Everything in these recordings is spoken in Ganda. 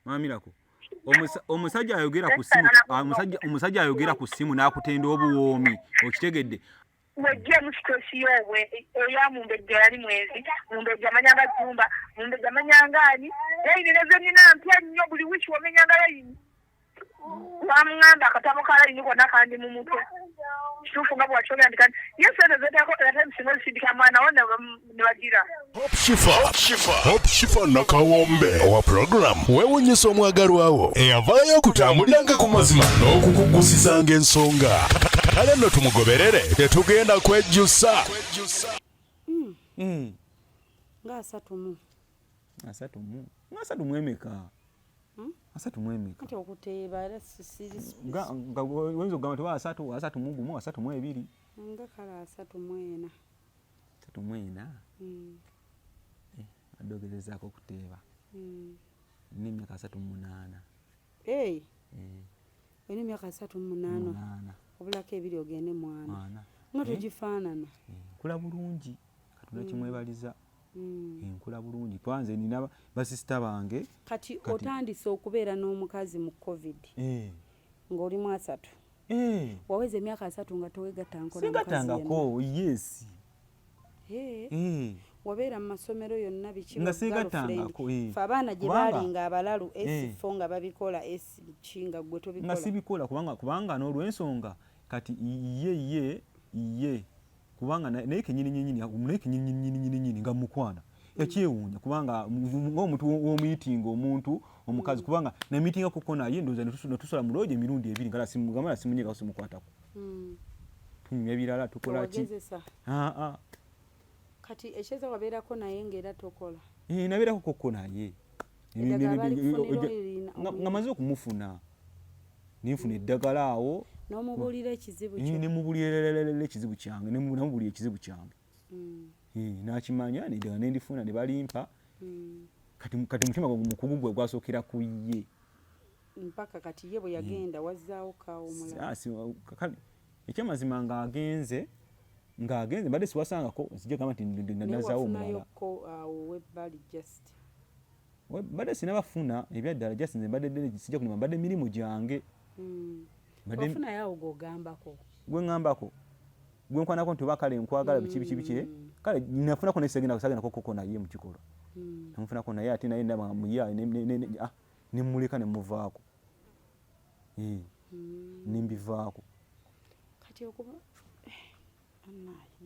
Mamirako. Omusajja ayogera ku simu, omusajja ayogera ku simu n'akutenda obuwoomi, okitegedde. Wejje musitosiyo we eya mumbejja yali mwezi, mumbejja manyanga jumba, mumbejja manyanga ani, yayini nezo nina mpya nnyo buli wiki wamenyanga yayini. Wamungamba akatabo kala yini konna kandi mu mutwe. Kituufu nga bw'akyogera ndi kandi yesu eno zeddako singa olisindika mwana wo ne bagira. Hope Shifa Nakawombe owa program weewuunyisa omwagalwa wo eyavaayo okutambuliranga ku mazima n'okukugusisanga ensonga. Kale nno tumugoberere tetugenda kwejjusa. Nga asatu mu emeka. Asatu mu emeka. Ate okuteeba era siri nga wenzo gamba tuwa asatu mu gumu, asatu mu ebiri. Nga kala asatu mu ena. Asatu mu ena. Adogezezaako okuteeba. N'emyaka 38. Olina emyaka 38. Obulako ebiri ogende mwana. Nga togifaanana. Nkula bulungi. Katonda kimwebaliza. Nkula bulungi. Twanze nina basisita bange. Kati otandise okubeera n'omukazi mu COVID. Ng'oli mu 3. Waweza emyaka 3 nga towegatta nkola mukazi. Singatangako, yes. Wabeera mu masomero yonna biki nga sigatangako. Fe abaana gye baalinga abalalu esifo nga babikola kinga gwe tobikola. Nga sibikola kubanga n'olw'ensonga kati ye kubanga naye kenyini nga mukwana yakyewuunya kubanga ng'omuntu w'omuyitinga omuntu omukazi kubanga na miitinga koko naye ndowooza ne tusala mu looje emirundi ebiri nga simunyega simukwatako. Tunyumya ebirala tukola ki? Kati ekyeza wabeerako naye ng'era tokola. Nabeerako koko naye nga maze okumufuna ninfuna eddagala awo n'omubuulira ekizibu kyo. Nemubuulira ekizibu kyange namubuulira ekizibu kyange. N'akimanya neddagala nendifuna ne balimpa. Kati mutima mukugu gwe gwasookera ku ye. Mpaka kati ye bwe yagenda wazzaawo kaawo omulala. Ekyamazima ng'agenze mbadde siwasangako sijja gamba nti nazaawo omulala. Badde sinabafuna ebyaddala just nze mbadde sijja kulima mbadde mirimu gyange. Wafuna yawo g'ogambako. Gwe ngambako. Gwe nkwanako nti oba kale nkwagala biki kale nafunako nesagenda koko naye mu kikolwa. Namufunako naye ate naye ndaba muya ne muleka ne muvaako. Nimbivaako. Kati okuba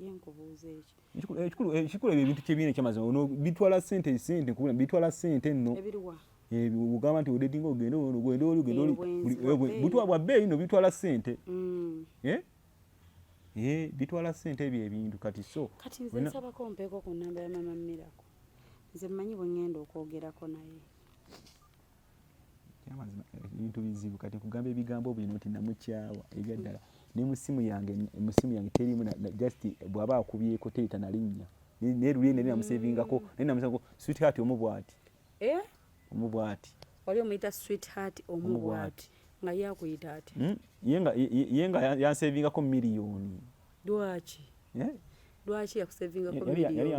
yenkubuuza ekyo. Ekikulu ebintu kyebina ekyamazima ono bitwala ssente bitwala ssente nno. Ebiriwa. Ugamba nti odedinga ogende oli butwa bwa bbeeyi no bitwala ssente. Bitwala ssente ebyo ebintu kati so. Kati nze nsabako mpeeko ku nnamba ya Mama Miracle. Nze mmanyi bwe ngenda okwogerako naye. Kyamazima ebintu bizibu kati kugamba ebigambo bino nti namukyawa ebyaddala. Ne mu simu yange terimu just bw'aba akubyeko terita na linnya. Neruli nali namusevingako nali namusevingako sweetheart omubwati. Omubwati. Wali omuyita sweetheart omubwati. Nga yakuyita ati. Yenga yansevingako miliyoni. Lwaki? Lwaki yakusevingako miliyoni? Yali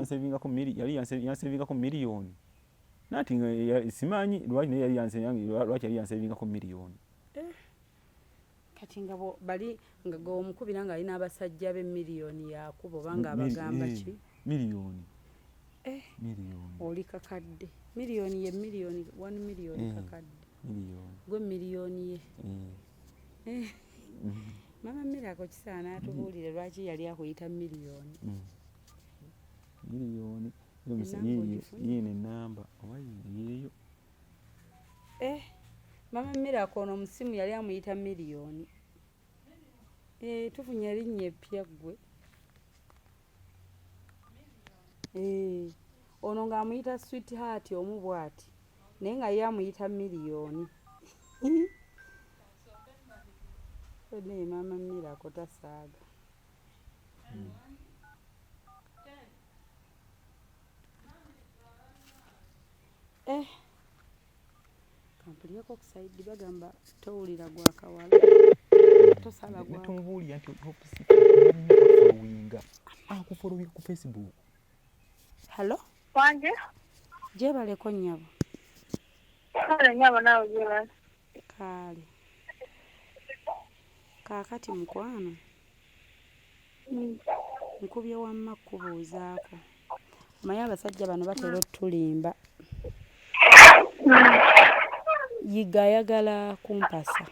yansevingako miliyoni. Nati simanyi lwaki yali yansevingako miliyoni. Kati nga bali nga g'omukubira nga alina abasajja be miliyoni yakubo banga abagamba ki? Miliyoni. Miliyoni. Oli kakadde. Miliyoni ye miliyoni 1 miliyoni kakadde. Miliyoni. Gwe miliyoni ye. Mama Miracle kisaana atubuulire lwaki yali akuyita miliyoni. Miliyoni. Yine namba owayeyo. Mama Miracle ono musimu yali amuyita miliyoni. Tufunye erinnya eppya ggwe. Ono ng'amuyita sweetheart omubwati naye nga ye amuyita miliyoni. Naye Mama Miracle tasaaga. Kampuliyeko okusaidi bagamba towulira gwa kawala. Tosala gwa. Netumbuulira nti akufolowinga ku Facebook. Hello? Wanje? Gyebaleko nnyabo. kale nyama nawe jira kale kakati mukwano nkubye wamma kubuuzaako omanyi abasajja bano batera otulimba yiga ayagala kumpasa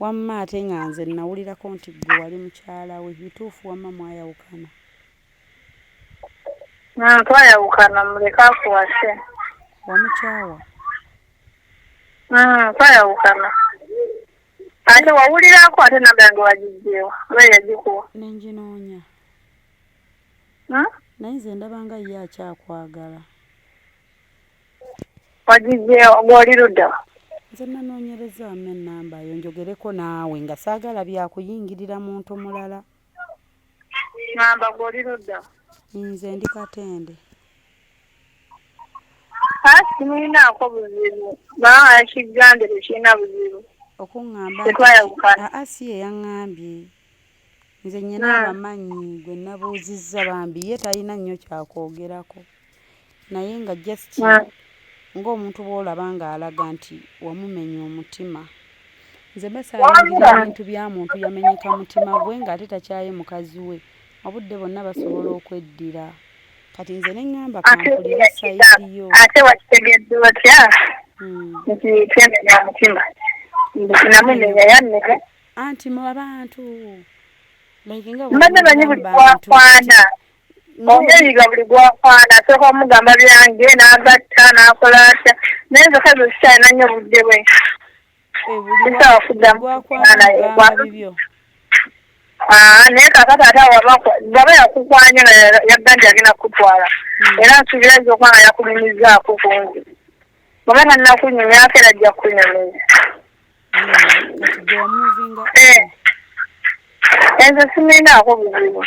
wamma ate nga nze nawulirako nti gwe wali mukyala we bituufu wamma mwayawukana twayawukana muleka akuwase wamukyawa twayawukana ate wawulirako ate nagange wagijjeewa oba yagikuwa nenginoonya naye nze ndaba nga ye akyakwagala wagijjeewa gw'oli ludda nze nanoonyerezaamu ennamba yo njogereko naawe nga saagala byakuyingirira muntu mulala namba gw'oli ludda nze ndi Katende simulinaako buzibu baa ekigande tekirina buzibu okuŋŋamba asi ye yaŋŋambye nze nnyina abamanyi gwe nabuuzizza bambi ye talina nnyo kyakwogerako naye nga just ng'omuntu bw'olaba ng'alaga nti wamumenya omutima nze basaalingira ebintu bya muntu yamenyeka mutima gwe ng'ate takyaye mukazi we obudde bonna basobola okweddira kati nze ne ŋŋamba kampulira sayidi yo ate wakitegedde otya nti twemenya omutima namumenya yanneka anti mu abantu mbadde manyi buli gwakwana omuyiga buli gwakwana asooka omugamba byange n'agatta n'akola atya naye nze kazi sikyalina nnyo obudde bwe sisawa kuddamu bibyo naye kakati ate gaba yakukwanya nga yagga nti agenda kukutwala era nsuubira nti okuba nga yakunyumizaako kungi oba tannakunyumyako era ajja kukunyumiza enze simulinaako buzibu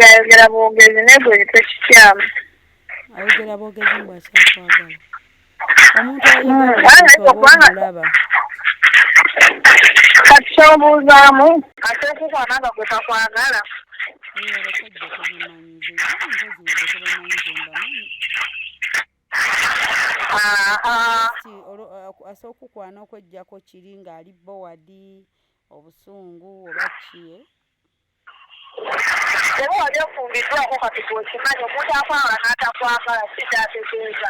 yayogera bwogezi naye gwe tekikyamu ayogera bwogezi mbw akyakwagala omuntu ayagala kati kyombuuzaamu ate okukwana nga gwe takwagala asa okukwana okwejjako kiri ng'ali bowadi obusungu oba kiye oba wali ofumbiddwako kati gwekimanyi omuntu akwagala n'atakwagala kitategeeza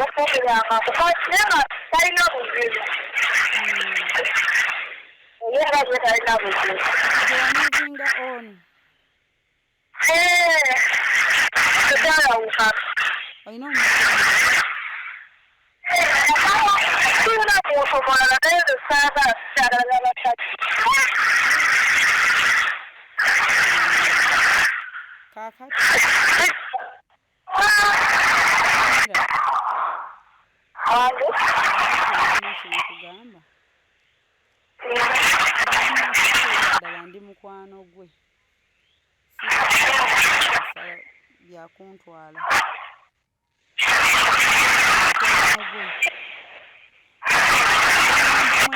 ofumbiranga naye nga talina buzibu ye nga gwe talina buzibu tekyayawukana tulina muntu mulala naye nze saagala sikyalala bataki kugamba ddala ndi mukwano gwe byakuntwala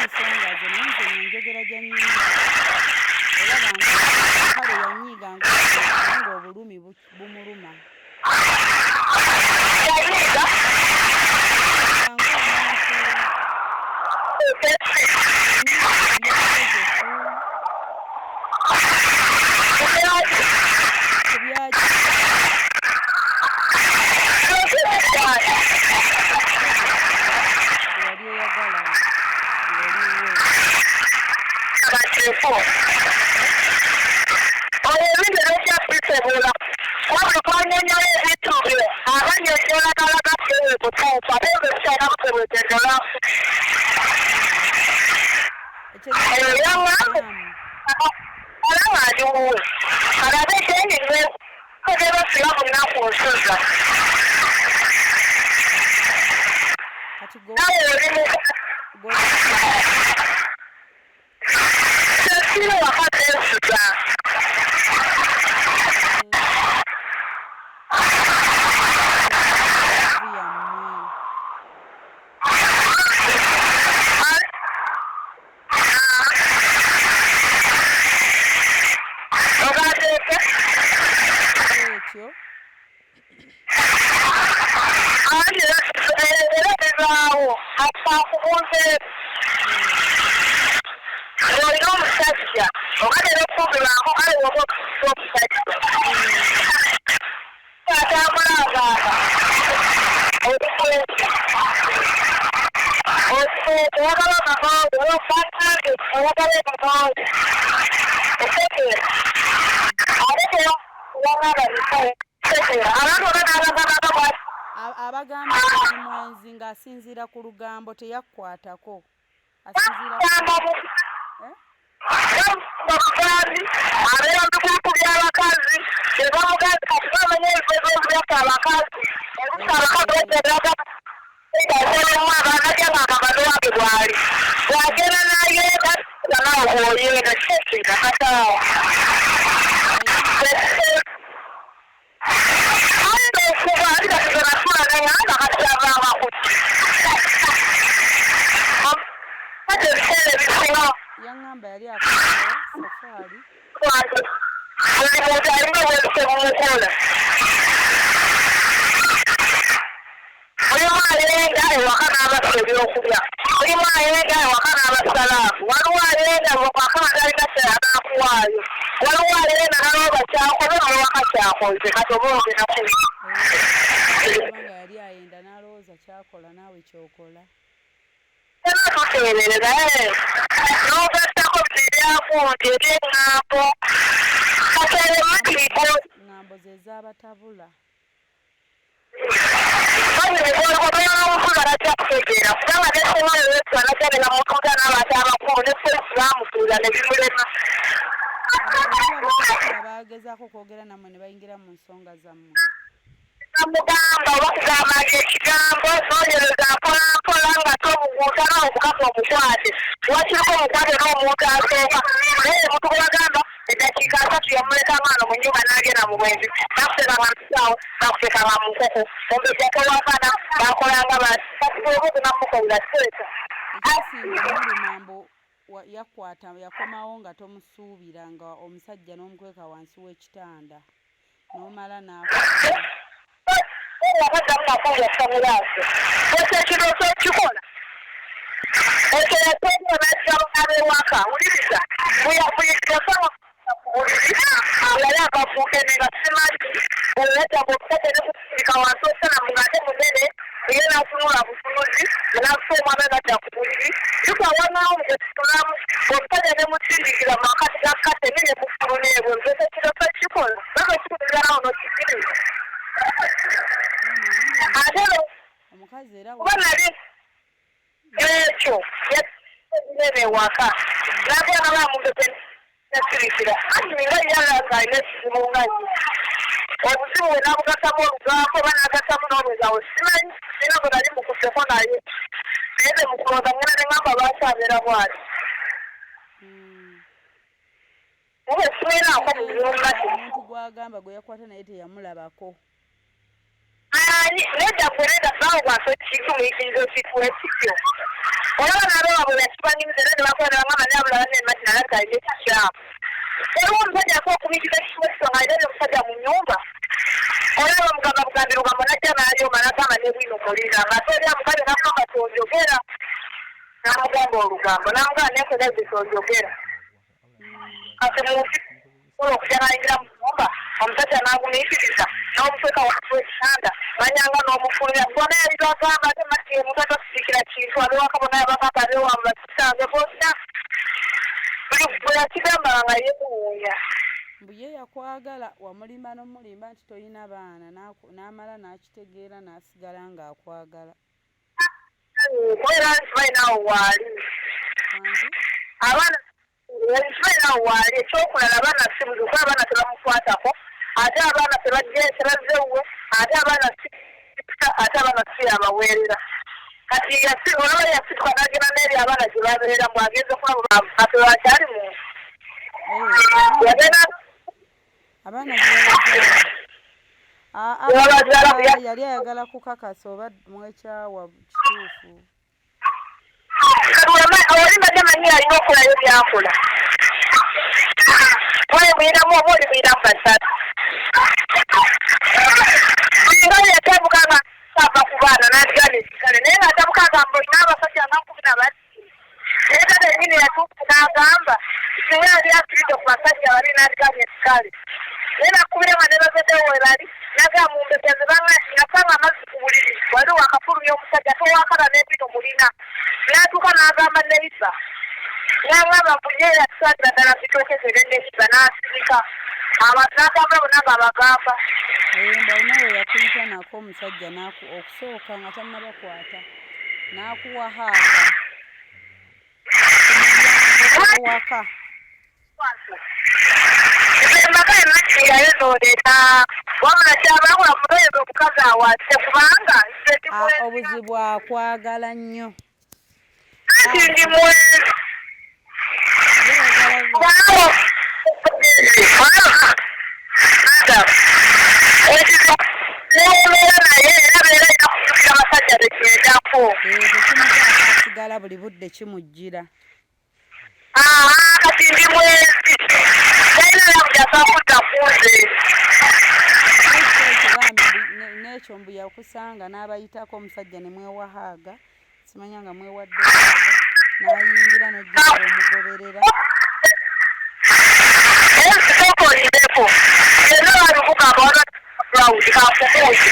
ensonga ze naye njogera gya nnyingi era kale yanyiiga nga obulumi bumuluma ekyo erebezaawo akubuuze olina omusajja ogatera okukugirako kale woba okusa omusajja atambulagaana oyagala amagawuzi olwofatange oyagala amagawuzi osekera ate wagamba abantu oganaalaganaga abagamba omwenzi ng'asinziira ku lugambo teyakkwatako asinziira bakugambi abeera mubikuuku by'abakazi ebamugazi kati bamanya ebigezo byaka abakazi abakazi bateeraga akolemu abaana gyangakamaze wange bwali bwagenda nayenda nawe bwoyenda kyekinga kataawa yaŋŋamba yali akola safaari buli muntu alina obwebisemumukola mulimu ayenda ewaka n'abasa ebyokulya mulimu ayenda ewaka n'abasalaafu waliwo ayenda waka talina kyanakuwaayo waliwo ayenda nalooba kyakola nolwaka kyakoze kati oba ogenakuli kubanga yali ayenda n'alowooza kyakola naawe kyokola era tuteeberera n'ogattako biryaku nti eby'eŋŋambo katere makiriko ŋŋambo ze z'abatabula omukulala kyakutegeera kubanga nesomayo wetwanagabera mutuuta n'abantu abakulu nepolisi bamutuula ne bimulema bagezaako okwogera nammwe ne bayingira mu nsonga zammwe namugamba oba kugambanga ekigambo noonyereza mpolampola nga tobuguuta nawe obukaka omukwate wakiriko omukwate n'omuntu asooka naye mutugabagamba eddakiika 3 yamuleka amaano mu nnyumba n'agenda mu bwenzi nakutekanga mukisaawo nakutekanga mu nkoko ombejjatewakana bakolanga basibaobuzi namukolera seeta ekyasinga mulumambo yakwata yakomawo nga tomusuubira nga omusajja n'omukweka wansi w'ekitanda n'omala n'akola abaddamu nakuja samulaasi ekyo ekiro kyokikola ekyo yateeka n'akigamu n'abewaka wuliriza buyasaba buliri yali akafuukene nga simanyi oletaga okusajja ne kusirika wansi osana mugate munene ye n'atunula butunuzi n'akusa omwana gadda ku buliri tukawanawo mugesitulamu omusajja ne musindikira makati gakate nene mufuluna ebyo ekyo ekiro kyokikola nakakikubiranawo n'okikiriza ate omukazi era kuba nali ekyo yazinene ewaka naagana bamuntu nasirikira anti nga yalaga alina ekizibu nga ye obuzibu bwe nabugatamu olugambo oba nagatamu n'olwezawo simanyi era bwe nali mukuseko naye naye ze mukulooza ngena ne ngamba bakyabeera bwati naye simenako muzibu nga omuntu gwagamba gwe yakwata naye teyamulabako nedda gwereda naawe bwase kikumuyitiriza okifuwa ekityo olaba nalaba bwe yakibanyumiza era ne bakoleranga mani abulala nemati nalaga alina ekikyamu eriwo omusajja aka okuyitiriza ekifuwa ekityo nga alina omusajja mu nnyumba olaba mugamba bugambi lugambo najja n'alyoma nagamba nebwino mulira nga ate oli amukazi namugamba tonjogera namugamba olugambo namugamba nekoleze tonjogera kati munsi okujja nayingira mu nnyumba omusajja n'agumuyitiriza n'omuseka wansi w'ekitanda banyanga n'omufulumya bona yali bagamba ate mati omuntu atasiikira kintu abewaka bona yabagamba abewamba kisange bonna buli bwe yakigambanga nga yemuwuunya mbu ye yakwagala wamulima n'omulimba nti toyina baana n'amala n'akitegeera n'asigala ng'akwagala era nsibalinawo waali abaana nsibalinawo waali ekyokulala abaana sibuzi kuba abaana tebamukwatako ate abaana tebazzeewe ate abaana si abaweerera kati olaba yasituka n'agenda n'eri abaana gye babeerera bwagenze kulaba bakyali mu abaana yali ayagala kukakasa oba mwekyawa kituufu oli majamanyi alina okulayo byakola oye muyinamu oba oli muyinamu bati kali n'adiganye kali nena kubira maneno zete werali naga mumbekeze banga nakanga amazzi ku buliri wali wakafulumya omusajja towakala n'empito mulina n'atuuka n'agamba neiba n'agamba mpunyeera tusagira ddala zitokezere neiba n'asirika abantu n'agamba bonna ng'abagamba balina we yakuyita nako omusajja okusooka nga tannabakwata n'akuwahaaga waka embaka enakiyayo nooleta wamula kyabakola muloyeza omukazi awaase kubanga obuzibu akwagala nnyo anti ndi mweru nebeera naye era beera ina kujukira abasajja bekyendako tekimusigala buli budde kimujjira kati ndi mwezi naina yamujasakudda kunze n'ekyo mbu yakusanga n'abayitako omusajja ne mwewahaaga simanya nga mwewadde n'ayingira n'ojjaa omugoberera ekitokolindeko yena walikugamba wanarawundi kakumuuzi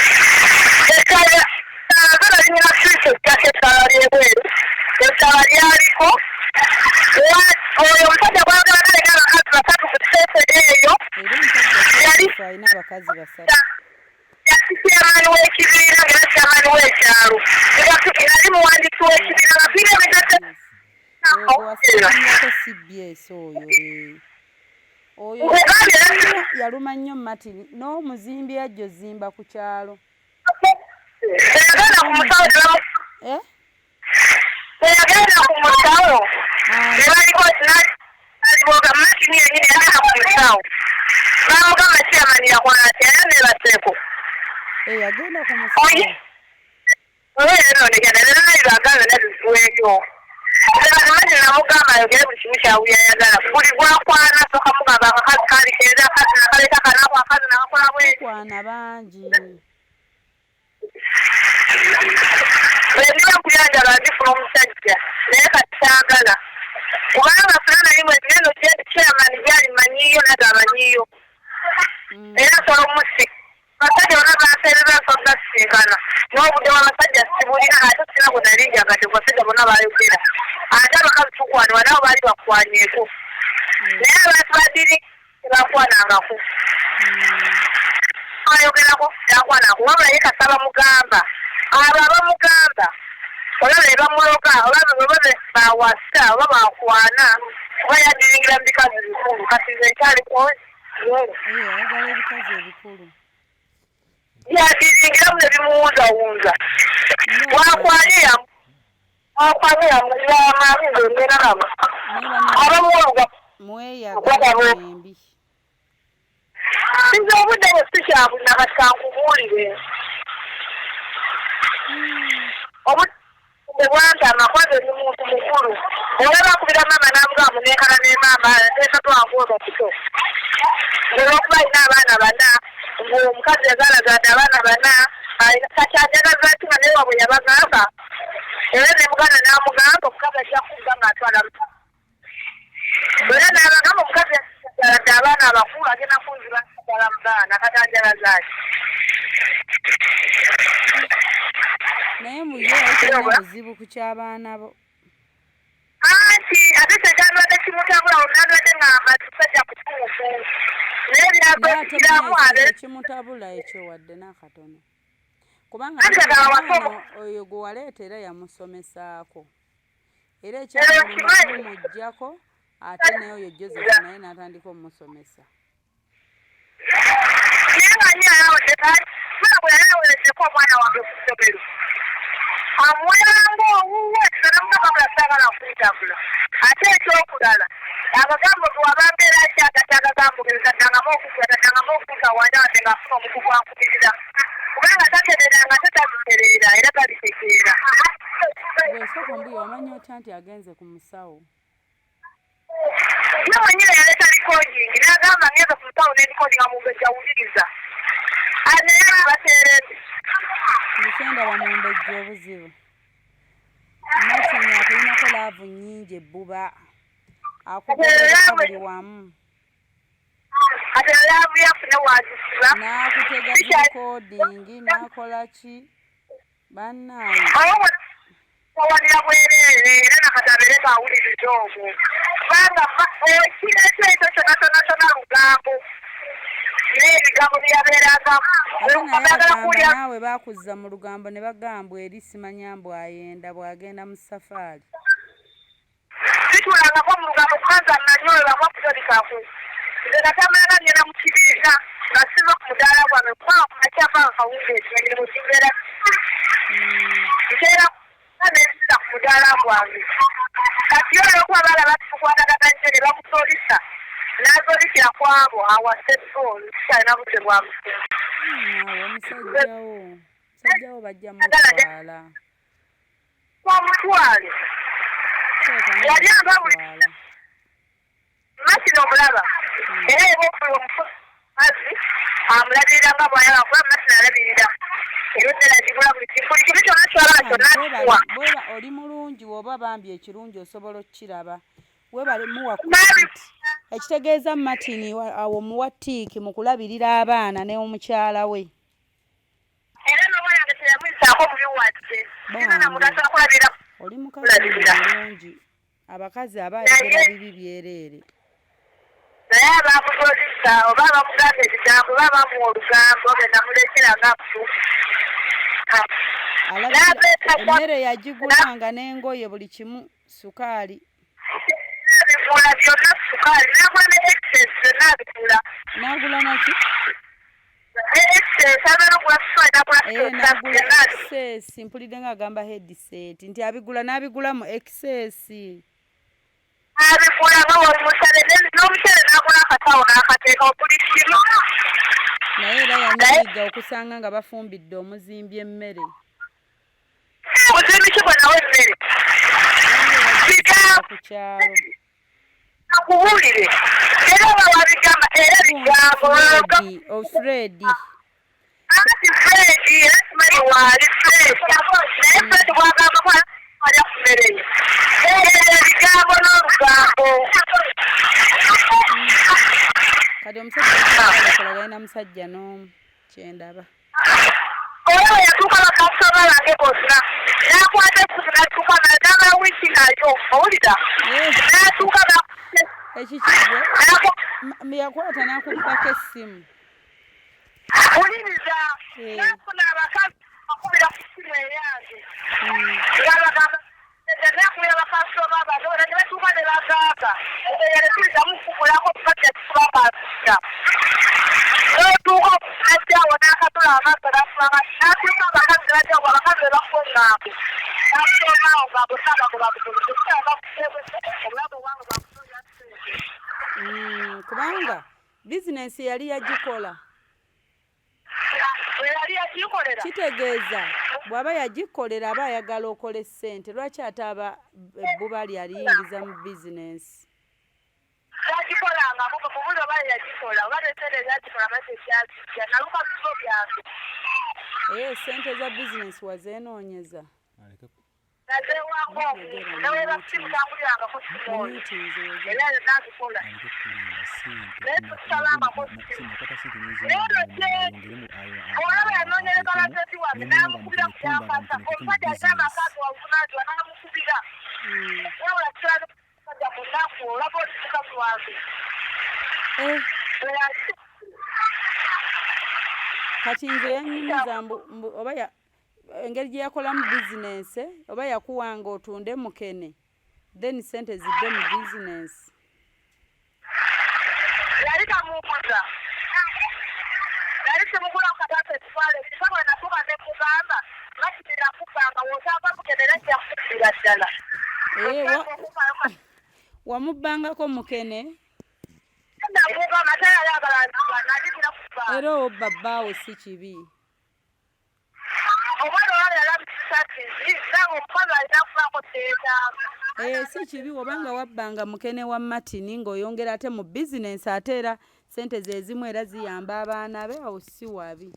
ekala linyina kristo ejjako essala lyebweru essala lyaliko oyo omusajja gwagala nalega abakazi basatu ku kisesere eyo alina abakazi basatu yali kyamaani w'ekibiina ngera kyamaani w'ekyalo yali muwandiisi w'ekibiina babiina ebitete wasingako CBS oyo yaluma nnyo Martin n'omuzimbi yajja ozimba ku kyalo yagenda ku musawo yagenda ku musawo nebaliko aliboga Martin yenyini yagenda ku musawo bamugamba kyamani yakola ati ayanebaseko yagenda ku musawo eno negenda nenayibaganda nebiziweeyo Manje namugamba ayogere buli kimu kyawe yayagala buli gwakwana soka mugamba akakazi kali keza akazi nakaleta kanako akazi nakakola bweki kwana bangi niba nkuyanjala ndifuna omusajja naye kati kyagala kubanga fulana yimwe neno chairman gyali manyiyo naga amanyiyo era sola omusi basajja bonna banseereza nsonga sisinkana n'obudde bw'abasajja sibulina ate sina bwe nalinjagate basajja bonna bayogera ate abakazi tukwanibwa nabo baali bakwanyeko naye abantu badiri tebakwanangako bayogerako yakwanako wabula ye kasaba mugamba abo abamugamba olaba ebamuloga olaba bwe bawasa oba bakwana oba yadiringira mu bikazi bikulu kati nze nkyalikuo ayagala ebikazi ebikulu yadiringira mu nebimuwunzawunza wakwanyira muyamamingo emberarama abamuloga mweyagaembi sinze obudde bwe sikyabulina kati kankubuulire obudde bwantama kwanze ndi muntu mukulu olaba akubira maama n'amugamba munenkana ne maama teeka twanguoga kito olwokuba alina abaana bana omukazi yazaalazadde abaana bana kati ajagaza ati nga naye wabwe yabagamba era ne muganda n'amugamba omukazi ajja kuga ng'atwala era n'abagamba omukazi yazaladde abaana abakulu agenda kunziba ddala mu baana kati anjalazaaki naye muyeekena buzibu ku ky'abaana bo anti ate kyekandwadde kimutabula onandwadde ng'amba tusajja kutuufu naye byakwekiramu kimutabula ekyo wadde n'akatono kubanga oyo gwe waleeta era yamusomesaako era ekyamujjako ate naye oyo Joseph naye n'atandika omusomesa naye nga nnyo ayawodde bwe yayawoleseko omwana wange ku ssomero amuweranga owuwe nanamugamba saagala nkuntambula ate ekyokulala abagambo ge wabambeera kyagatyagagambogezadangamu okutawanya wadde ngaafuna omukugu ankubirira kubanga tatereranga tetamutereera era galitegeera bwesooka mbuyo wamanya otya nti agenze ku musawo ye mwenyine yaleta likodingi n'agamba ngeze ku musawo n'elikodinga mumbejja wuliriza naye abateerezi ndisenda bamumbejja obuzibu Martin akulinako laavu nnyingi ebbuba akugoberera buli wamu ate laavu yafune wazisiba n'akutega recording n'akola ki bannaye owanira bwereere era nakatabeere kaawuliriza ogwo kubanga ekireeta ekyo kyonatonatona lugambo n'ebigambo byabeeragamu naawe baakuzza mu lugambo ne bagambwa eri simanya mbu ayenda bw'agenda mu safaari situlangako mu lugambo kubanza nanyowe bamwakutolikaku nze natamala ngenda mu kibiina nga siva ku mudaala gwange kubanga kumakyavanga kawungeezi emirimu kimbeera nkeera nensira ku mudaala gwange kati yo olwokuba baala batukwatagana ne bamutolisa n'azolikira ku abo awase egoolu kikyalina budde bwa omusajjawo bajja mutwala omutwale yali ambawulira masina omulaba era eba okuliwa omukozi amulabirira nga bwayaba kuba masina alabirira ebyotera buli kimu kyonna kyolaba kyonna bweba oli mulungi woba bambi ekirungi osobola okukiraba webale muwa kuiti ekitegeeza Martin awo muwa tiiki mu kulabirira abaana n'omukyala we era n'omwana yange teyamwisaako mubi wadde era namugaso akulabirira oli mukazi mulungi abakazi abaayogera bibi byereere naye abamutolisa oba bamugamba ebigambo oba bamuwa olugambo ge namulekeranga emmere yagigulanga n'engoye buli kimu sukaali abigula byonna sukaali nagula ne excess byonna abigula nagula naki excess abeera ogula sukaali nagula excess mpulidde nga agamba headset nti abigula n'abigula mu excess abigula nga walimusale n'omukyere nagula akatawo n'akateeka buli kimu naye era yanyiga okusanga nga bafumbidde omuzimbi emmere muzimbi kigwe nawe emmere ku kyalo akubuulire era oba wabigamba era bigambo Fredi anti Fredi era simanyi waali Fredi naye Fredi bwagamba kwalya ku mmere ye ebigambo n'olugambo kati omusajja galina musajja n'omu kyendaba oyo yatuuka bakasoma bange bonna nakwata ekutu natuuka nagamba wiiki nayo owulira natuuka ekikigwe yakwata n'akubbako essimu wuliriza nafuna abakazi akubira ku simu eyange nga bagamba nakubira bakasoma bano ne batuuka ne bagamba eyaletulizamu kukulako tukajja tukubakasira n'otuuka najjawo n'akatula amaaso n'asanga n'atuuka abakazi bajjawo abakazi bebakuŋŋaako n'asomaawo nga busaabago obulago bwange bwakutonya sente kubanga bizinensi yali yagikola yali yagikolera kitegeeza bw'aba yagikolera aba ayagala okola essente lwaki ate aba ebbuba lyaliyingiza mu bizinensi yagikolanga kuko kubuuza oba yagikola oba tesente ezagikola maze kyazijja naluka biso byange sente za bizinensi wazenoonyeza nazewako nawera simu tambulirangako simoyo era nazikola naye tusalangako simu leero olaba yanoonyereza bazeti wange namukubira kuyampasa omusajja agamba akazi wavunaziwa namukubira wabula kiraga musajja munaku olaba oli mukazi wange kati nze yanyumiza oba engeri gye yakolamu bizinensi oba yakuwanga otunde mukene then sente zidde mu bizinensi yali kamukuza yali simugula kataasa ekitwalo ekisaba natuka ne mugamba bakitira kugamba wosanga mukenera kyakukubira ddala wamubbangako mukene namugamba tayayagala nagikira kugamba era obba bbaawo si kibi omwana olwala yalabisatizi nange omukazi alina kubaako teetaaga si kibi obanga wabbanga mukene wa Martin ng'oyongera ate mu bizinensi ate era sente ze ezimu era ziyamba abaana be awo si wabi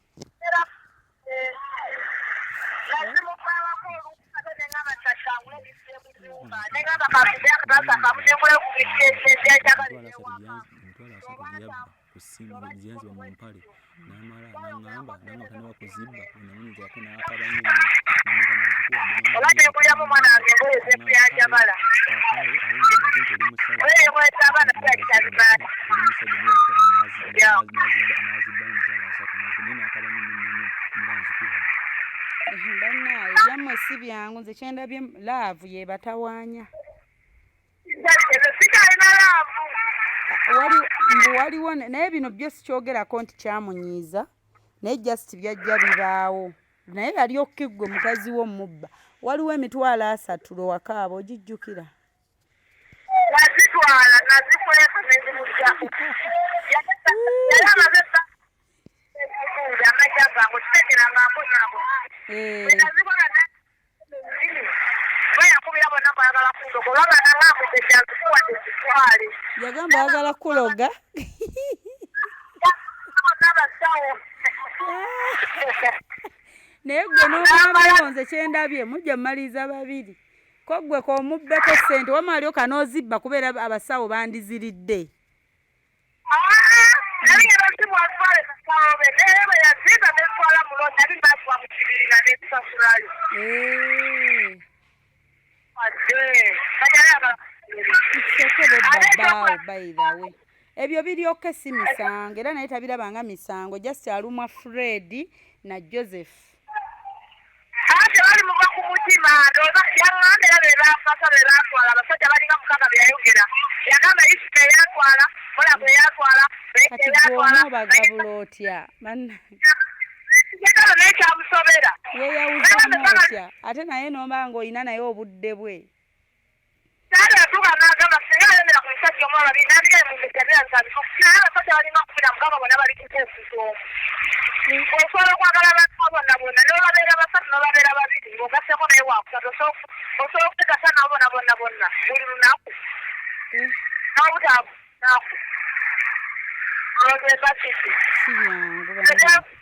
kusimu zianze mu mpale namala nangamba nanga tanawa kuzibba unamunza yako na akabanye obadde kulyamu mwana wange ngoye zepyanjagala oyo mweta abaana kyakitalimaani bannaye byammwe si byangu nze kyendabye laavu ye batawaanya sikyalina laavu waliwo naye bino byo sikyogerako nti kyamunyiiza naye just byajja bibaawo naye bali okkiggwe mukazi wo mubba waliwo emitwalo 3 lwakaaba ogijjukira nazitwala nazikweka nezimujja yali amazesa amajja gange kitegeranga mbunago nazikola bayakubira bonna bayagala kundoga olwaba nangamugejanzikuwadde zitwale yagamba ayagala kuloga nabasawo naye gwe n'omwamayo nze kyendabye mujja mmaliriza babiri ko gwe komubbeko ssente wamaalyo kanoozibba kubeera abasawo bandiziridde naye yazibwatwale kasawobe naye bwe yaziga netwala mulo nali naatwa mu kibirira netusasulayo babaawo bayirawe ebyo biryoke si misango era naye tabirabanga misango just alumwa Fred na Joseph ate bali muva ku mutima ndooza yaŋŋamba era bebaafasa bebaatwala abasajja balinga mukaaga beyayogera yagamba isika eyatwala kola bwe yatwala kati gw'onoobagabula otya yagala naye kyamusobera yeyawuzamu otya ate naye n'oba ng'olina naye obudde bwe kale yatuuka n'agamba singa alemera ku musajja omu ababiri nandigaye mungejanira nsabika naye abasajja balinga kubira mukaaga bonna bali kuteefuza omu osobola okwagala abantu bonna bonna n'obabeera basatu n'obabeera babiri ng'ogasseko naye wakusatu osobola okutegasa nabo bonna bonna buli lunaku n'obutaavu naku olwogeza kiki si byangu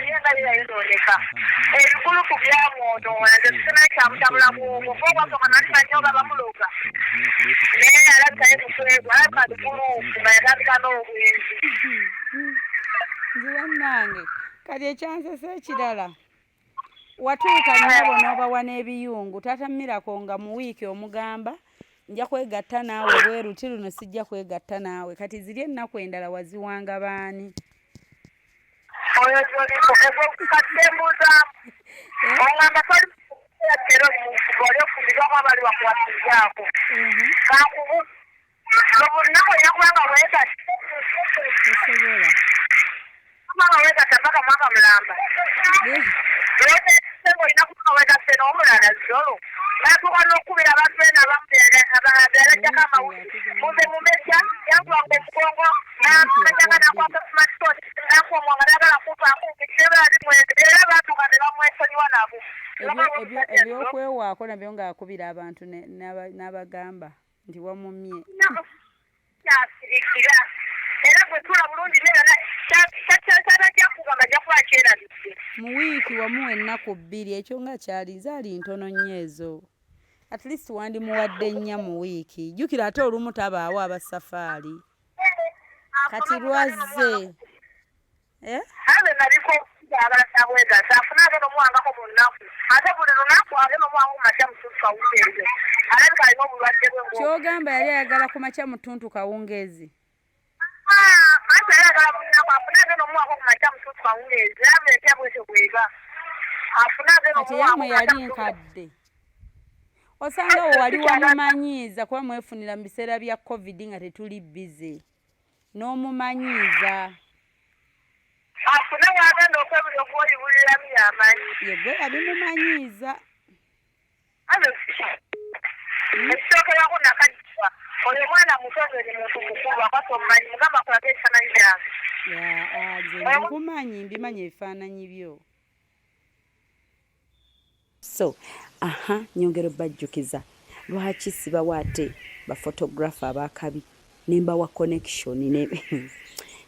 yengalirayonooneka ebikuluku byamwonoona nze sisinaki kyamutabula bwogo foobwasoka nalika nnyo nga bamuloga naye alabikaye muswegu alabika dikuluku nga yatandika n'obwenzi nze bannange kati ekyansasa ekirala watuuka nnyabo n'obawa n'ebiyungu tatamirako nga mu wiiki omugamba nja kwegatta naawe bweruti luno sijja kwegatta naawe kati ziri ennaku endala waziwanga baani oyo zoliko ebwokukadembuuzaamu ongamba toliatero oli okumbibwako abali bakwatizaako kankubu obunaku yakubanga weegati osobola kubanga weegata mpaka mwaka mulamba olina kubanga weegatte n'omulala zolo natuuka n'okubira abantu bena ababyalajjako amawulire muze mumesya yankubanga omugongo namanyanga nakwaka smartphone nakwomwanga nagala kumpaako ebali mwenge era batuuka ne bamwesonyiwa nabo ebyokwewaako nabyo ng'akubira abantu n'abagamba nti wamumye kyasirikira era bwe tula bulungi neera kyabajja kugamba jakuba kyerabidde mu wiiki wamuwa ennaku 2 ekyo nga kyalinze ali ntono nnyo ezo at least wandimuwadde 4 mu wiiki jjukira ate olumu tabaawo abasafaari kati lwazze abe naliko abalasabwegasa afunage nomuwangako mu nnaku ate buli lunaku age nomuwanga kumakya mutuntu kawungeezi alabika alina obulwadde bwe kyogamba yali ayagala ku makya mutuntu kawungeezi ate ayagala mu nnaku afunage nomuwanga kumakya mutuntu kawungeezi abe etya bwetyo bweba afunage kati yamwe yali nkadde osanga wo wali wamumanyiiza kuba mwefunira mu biseera bya covid nga tetuli bize n'omumanyiiza afune wagenda okwebuli okuwolibuliramu yamanyi yegwe yabimumanyiiza ekitookerako nakajjwa oli omwana mutozo ni muntu mukulu akwasa omumanyi mugamba kulaga ebifaananyi byange nze ndikumanyi mbimanyi ebifaananyi byo so nyongero bajjukiza lwaki sibawo ate bafotografa abakabi nembawa connection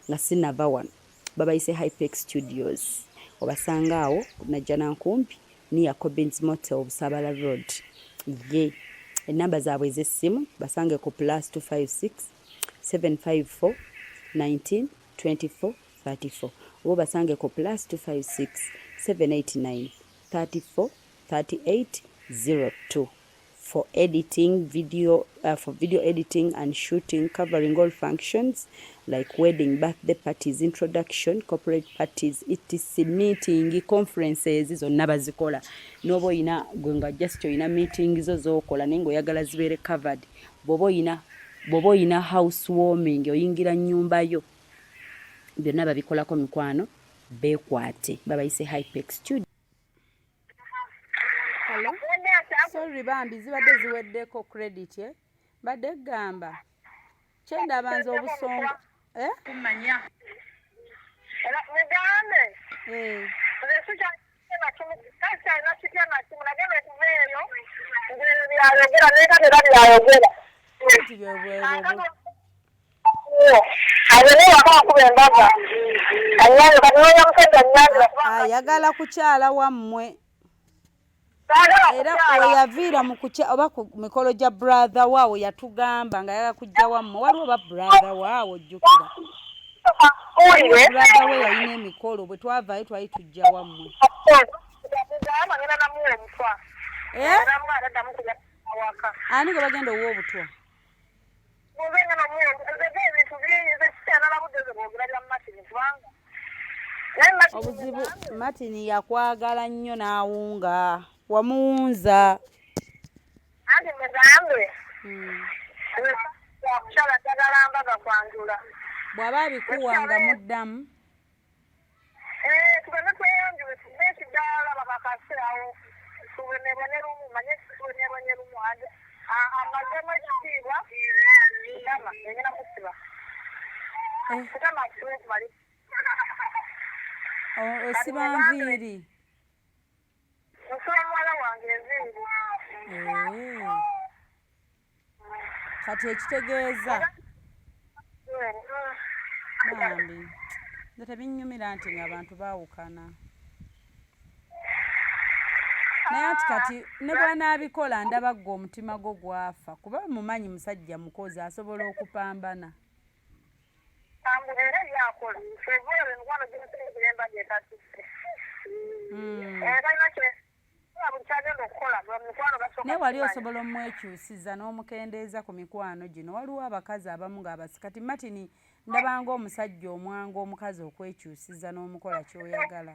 nga sinava wano babayise Hypex Studios obasanga awo najja nankumpi niya Cobbins Motel Busabala Road ye enamba zaabwe ez'essimu basange ku +256 754 19 24 34 oba basange ko +256 789 34 38 02 for editing video editing and shooting, covering all functions like wedding, birthday parties, introduction, corporate parties, etc, meeting, conferences zonna bazikola. Nobo ina gwenga just ina meeting zo zokola nengo yagala zibere covered. Bobo ina housewarming oyingira nnyumba yo. Byonna babikolako mikwano bekwate babayise Hypex Studio. Hello? Sorry bambi zibadde ziweddeko credit badde gamba kyenda banza obusonga kumanya era mugambe resuja na kimu kasa na kitia na kimu na geme kuveyo ngere byayogera neka byayogera ati byobwebo ayene wakakubembaga anyanyo kanoya mukenda nyanyo ayagala kukyala wammwe era oyaviira mu kucha oba ku mikolo gya brother waawo yatugamba nga yaga kujja wammwe waliwo ba brother waawo jjukira brother we yalina emikolo bwe twavaayo twali tujja wammwe ani gwe bagenda owa obutwa obuzibu Martin yakwagala nnyo n'awunga wamuwunza andi mugambe wakushala ddagala mbaga kwanjula bw'aba abikuwanga muddamu tubone tweyonjule tube ekiddala bakakasirawo tubonebone lumu manye tubonebone lumu ande amazemu ekitiibwa ama engena kusiba kutama kusiba kumali osiba nviiri nsiba muwala wange enviiri kati ekitegeeza bambi nze tebinnyumira nti ng'abantu baawukana naye ati kati ne bw'anaabikola ndaba ggwe omutima gwo gwafa kuba mumanyi musajja mukozi asobola okupambana era yakola fevere nkwano gyemba gyekatise naye wali osobola omwekyusiza n'omukendeeza ku mikwano gino waliwo abakazi abamu ng'abasi kati Martin ndabanga omusajja omwanga omukazi okwekyusiza n'omukola ky'oyagala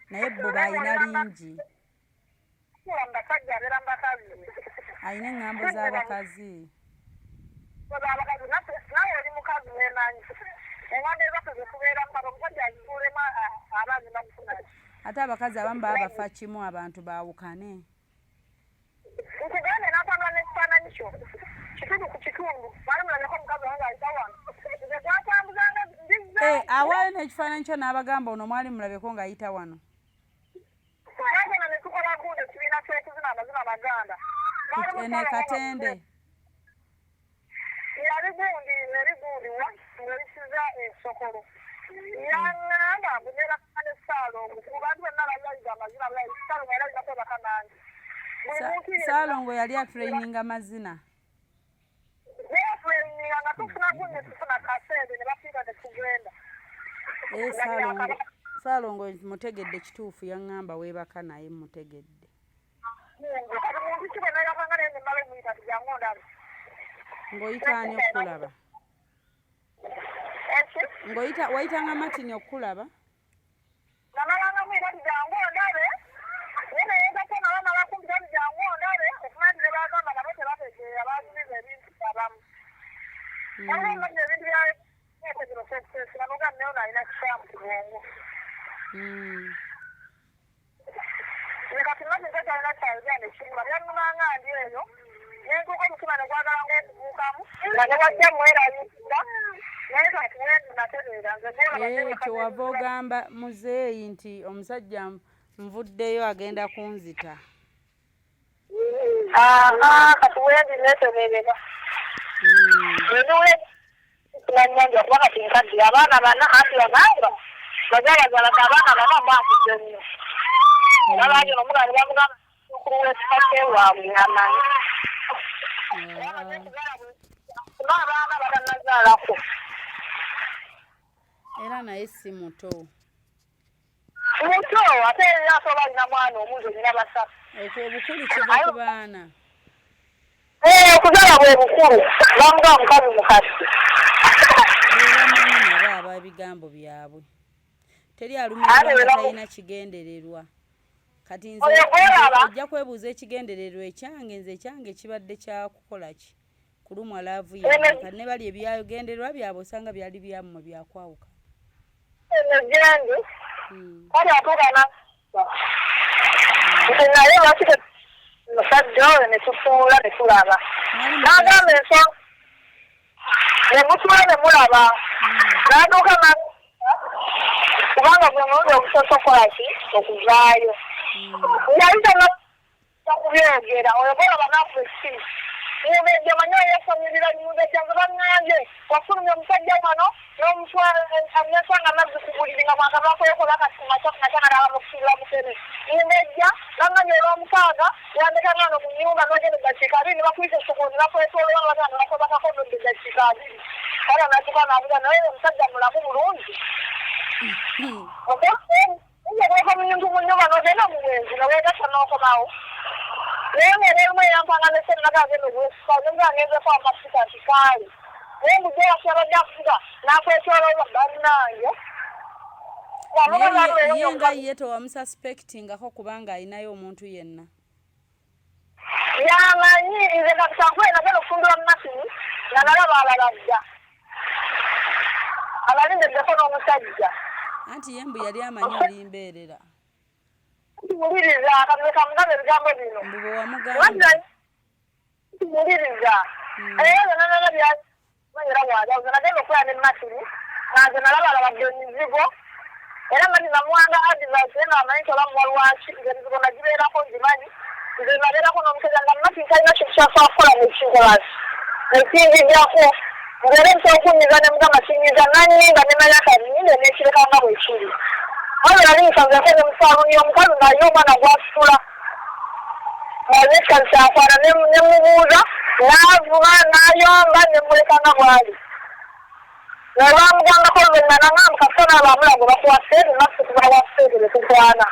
naye bo bayina lingi ayina eŋŋambo z'abakazi nawe oli mukazi wemanyi eŋŋambo ezaffe zekubeera mpaka omusajja azituulemu abazi bakufunaki ate abakazi abamu baba bafa kimu abantu baawukane nkugende n'atambula n'ekifaananyi kyo kitundu ku kitundu bali mulabeko omukazi wange ayita wano nze twatambuzanga ndizza awaayo n'ekifaananyi kyo n'abagamba ono mwali mulabeko ng'ayita wano twagenda ne tukola gundi ekibiina ky'ekuzina amazina amaganda ene Katende yali gundi wa ng'erisiza esokolo yaŋŋamba mbuneera kane Saalongo ku bantu benna bayayiga amazina bulayi Saalongo yali ayitako bakanange Saalongo yali atraininga amazina neyatraininga nga tufuna gundi ne tufuna kasende ne bafiika tetugenda Saalongo mutegedde kituufu yaŋŋamba weebaka naye mutegedde kati muntu kibenayakanga naye ne mbale muyita tijangu ndabe ng'oyita ani okulaba wayitanga Martin okulaba namalanga mwita tijangu ndabe naye nayegako nabana bakumpita tijangu ndabe okumanya nti ne bagamba nabo tebategeera bazuliza ebintu abamu alomanya ebintu byaetegero nanoga nayo nalina kikyamu kibongo kati natinze talina kyayogera nekimula byanumanga ndi eyo nentuuka omutima ne gwagala ngaetubuukamu nga ne wajja mwerayikira naye kati wendi natereera nze kyewava ogamba muzeeyi nti omusajja nvuddeyo agenda kunzita kati wendi netereerera nanyanja kuba kati nkadde abaana bana anti bagamba bajalagalaga abaana bana mbakudde nnyo nabangi nomugani bamugamba mukulu w'ekika kyewaabwe amanyi abaana batanazaalako. Era naye si muto. Muto ate era asoba alina mwana omungi olina basatu. Obukulu kiva ku baana. Okuzaala bwe bukulu bamuga mukazi mukasi. Era nabo ababigambo byabwe. Teri alumirwa talina kigendererwa. Kati nze ojja kwebuuza ekigendererwa ekyange kibadde kya kukola ki? Kulumwa laavu yange. Ne bali ebyagendererwa byabwe osanga byali byammwe byakwawuka. Gyendi kale atugana naye lwaki musajja oyo ne tufuula ne tulaba n'agamba ensonga ne mutuula ne mulaba n'atuuka kubanga gwe mulundi ogusoose okukola ki okuvaayo yali takubyogera oyobola banafu esi Mumbejja manyo yeesonyerera mumbejja nga bangambye wafulumya omusajja wano n'omutwala amyesanga amazzi ku buliri nga mwakavaako yekola akasima kyakunakyanalaba mukufiirira musere mumbejja bangambye olw'omukaaga yandeka ngano mu nnyumba n'ogenda eddakiika abiri ne bakuyisa esokoni ne bakwetolola nga bagamba nakobakako n'odda eddakiika abiri kale natuka naabuga naye omusajja mulamu bulungi ojja mu muntu mu nnyumba n'ogenda mu bwenzi neweegasa n'okomawo naye ng'erimu eyampanga n'essere nagagenda obwesika nembwa ngezeko amafuta kikaali naye mbuze yakyabadde afuga n'akwetolola bannange ye nga ye towamususpectingako kubanga alinayo omuntu yenna yamanyi nze katikankuye nagenda okufundula mu masini nga nalaba alalagga abalindeddeko n'omusajja anti ye mbu yali amanyi olimbeerera muliriza akameka mugambe ebigambo bino mbubo wamugamba muliriza nanana byamanyira bwaga nze nagenda okulaba ne masini nanze nalabalabadde emizigo era mani namuwanga advice naye namanyi tolamu walwaki nze emizigo nagibeerako ngimanyi nze nabeerako n'omusajja nga mati talina kintu kyasobola kukola nekinkolasi nekinjijjako ngera ebisobola okunyiza ne mugamba kinyiza nanyinga ne mayakanyinde nekireka nga bwe kiri wabwe nali nsanzeko ne musaaluni omukazi ng'alina omwana gwasitula ng'azekikanisa ne mubuuza n'avuga n'ayomba ne muleka nga bwali nolwamugambako lwenna nangamba kasita n'abamulago bakwasseetu naffe tubawaseetu ne tutwana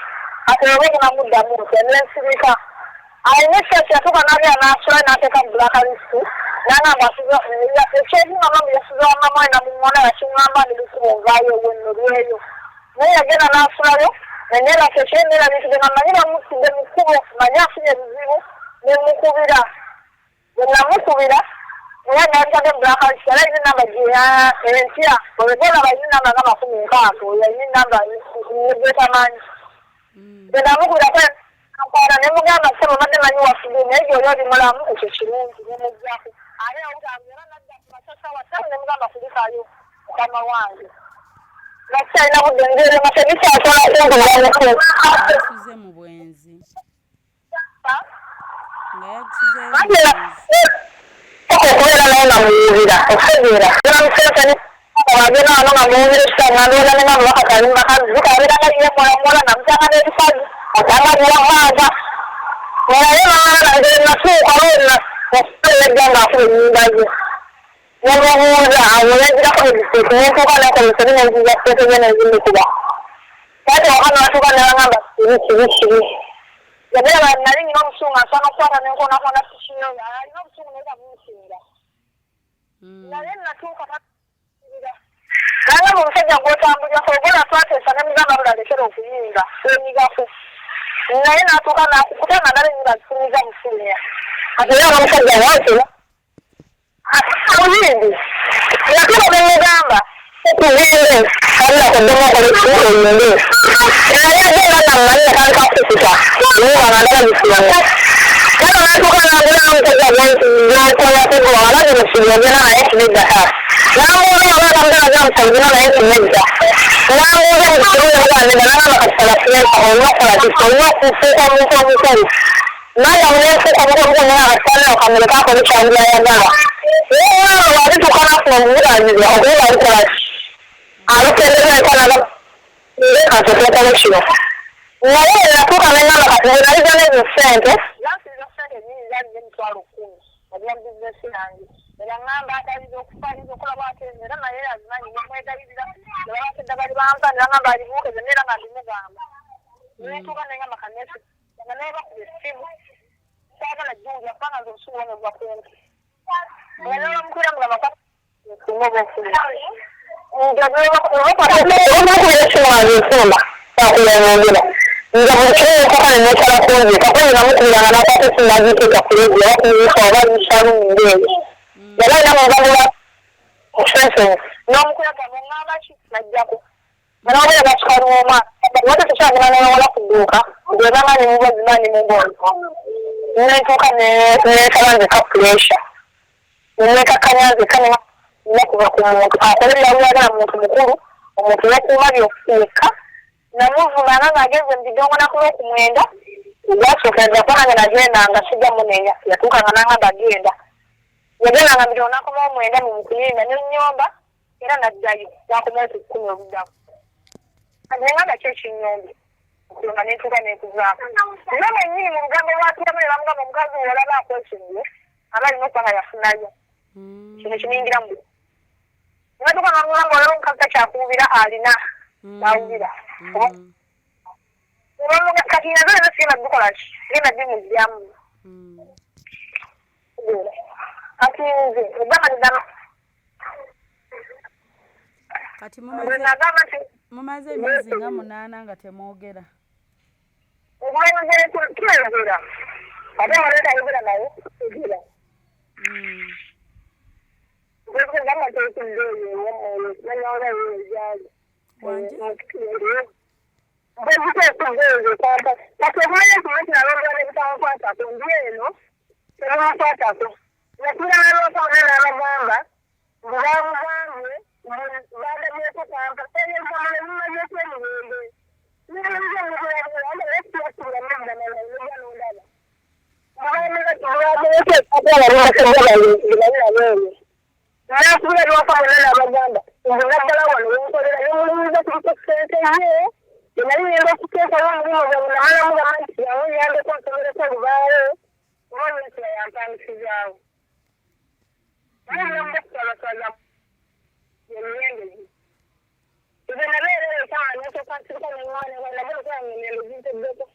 ate oba gunamuddamu nti nensirika alina essasi yatuuka n'abya n'asula n'ateeka mu bulakalistu nangamba ekyobunga mamu yasuza wamamwayi namumona yakiŋŋamba ndibikuba ovaayo wenno lweyo naye yagenda n'asulayo neneerako ekyenderabikide nga manyi bamutudde mu kkubo manyi afunye ebizibu ne mukubira bwe namukubira naye nayitadde bulakalistu era yina namba entya olwegolaba yina namba nga 60 yayina namba nebetamanyi bwe namukubirako akwala ne mugamba kusaba obadde manyi wafube naye gyoli oli mulamu ekyo kirungi nemugjaku ate awugambye era nadda ku masasawa ttamu ne mugamba kulikaayo mukama wange nakyalina budde ngeere mate bikyakola yasuze mu bwenzi nga yakusize okubeera naye nga muyubira okutegeera namusensani wagenda wano nga muwubira ekitanga ndowooza ne nga mubakatali mubakazi zikabeera nga liye mulamuola namutanga n'ebikazi atanga biwamaaga naye natuuka lwonna okuteeredda ng'akuba ennyumba ze nemubuuza amulenjirako ebiseke nentuuka nekomeseri nenziza sente ze nezimikuba ate wakano natuuka nebagamba kibi yabeera nali nina obusungu asa n'okukwata nenkonakona tikino alina obusungu naye gamusinga naye natuuka nangamba omusajja gwotambulirako ogola twateesa ne mugamba bulalekera okuyinga enyigako naye natuuka nakukutanga ndala enyiga zifunyiza mufunya ate era omusajja wankira awulindi yatuuka nemugamba okuyinde alinakoddemuokolekiyinde naye agenda namanya kalikakusika niwanga ndala zifuyanga kano natuuka nagula nomusajja gwankoyakugoba alaze musibi ogenda naye kinedda namuuza abaana mugana gamusangina naye kinedda namuuza mukiruugandega nagamba kasalasensa olunakola kisa olina okufuuka omuntu omukulu naye amunefuuka omuntu omukulu naye abasaanira okamulekako nekyandiyayagala naye wabituuka nafuna omuvuganyizibwa okuba alikola ki alukendeeza ekanaga kateteekolo kino naye natuuka nengamba kati naliza nezo sente zansiriza sente nyingi zali emitwalo 10 nabya bizinesi yange era ngamba atalizo okufaniza okola bwatenzera naye azimanyi nemwegayirira ebabakedda bali bampanira ngamba alibuuke ze neera nga ndimugamba netuuka nengamba kanesi nga nebakuba essimu saagala jjunja kubanga nze obusubu wange buba kumpi nga nebamukwira mugamba nga mukireyo kaka nenekyala kunzi kakunzi namukubiranga nakati sinagiteeka kulezi abakumuyisa oba yisalu mundeeyo yaba alina mugabula extension n'omukulaga muŋŋamba ki najjako nanaobera bakikaluoma wate tekyagenda newala ku dduuka ngebanga nemubazima nemugongo nentuuka nesala nzeka puresha nenekakkanya nzeka nakuva ku muntu akolerera buyagala muntu mukulu omuntu yakuuma byokka namuvumanga ng'ageze mu bidongonaku n'okumwenda gwasookera kubanga nagendanga sijjamu neya yatuukanga nangamba agenda yagendanga mu bidongonaku n'omwenda mu mukuyinga n'ennyomba era naddayo yakomayo ku 10 oluddamu nengamba ki ekinyombe okulonga netuuka nekuzaako nga mwennyini mu lugambo lwatulamu ne bamugamba omukazi olaba akwesudde aba alina okuba nga yafunayo kino kiningiramu ngatuuka ngamugamba olaba omukazi takyakuubira alina bawulira kati nazo lezo sigenda dukola ki sigenda dimugyamu kati nze ebbanga ligano kati mumaze emyezi nga 8 nga temwogera tuyogera ate maleta ayogera naye egira gamba tekundeeyo nanyaola ebyali kati omanye kumekina londana ebitamukwatako ndi eno tebamukwatako nakiranalookaona n'abagamba mubaamu bwange bandamyeko kampa eyenkamule mumazeeko emirembe nakubira lwakamuna n'abagamba naddala wano wenkolera nemulimuza kulikusente ye enali ngenda okuteekayo omulimu gwamu namalamu gamba nti yawe yandeko nsomereko olubaawo oba nyekira yampangisizaawo nayemukusabasaza emiyendegi nze nabeerera ekanga nekyokasirika nemwanenabulekanga emyendo zinteddeko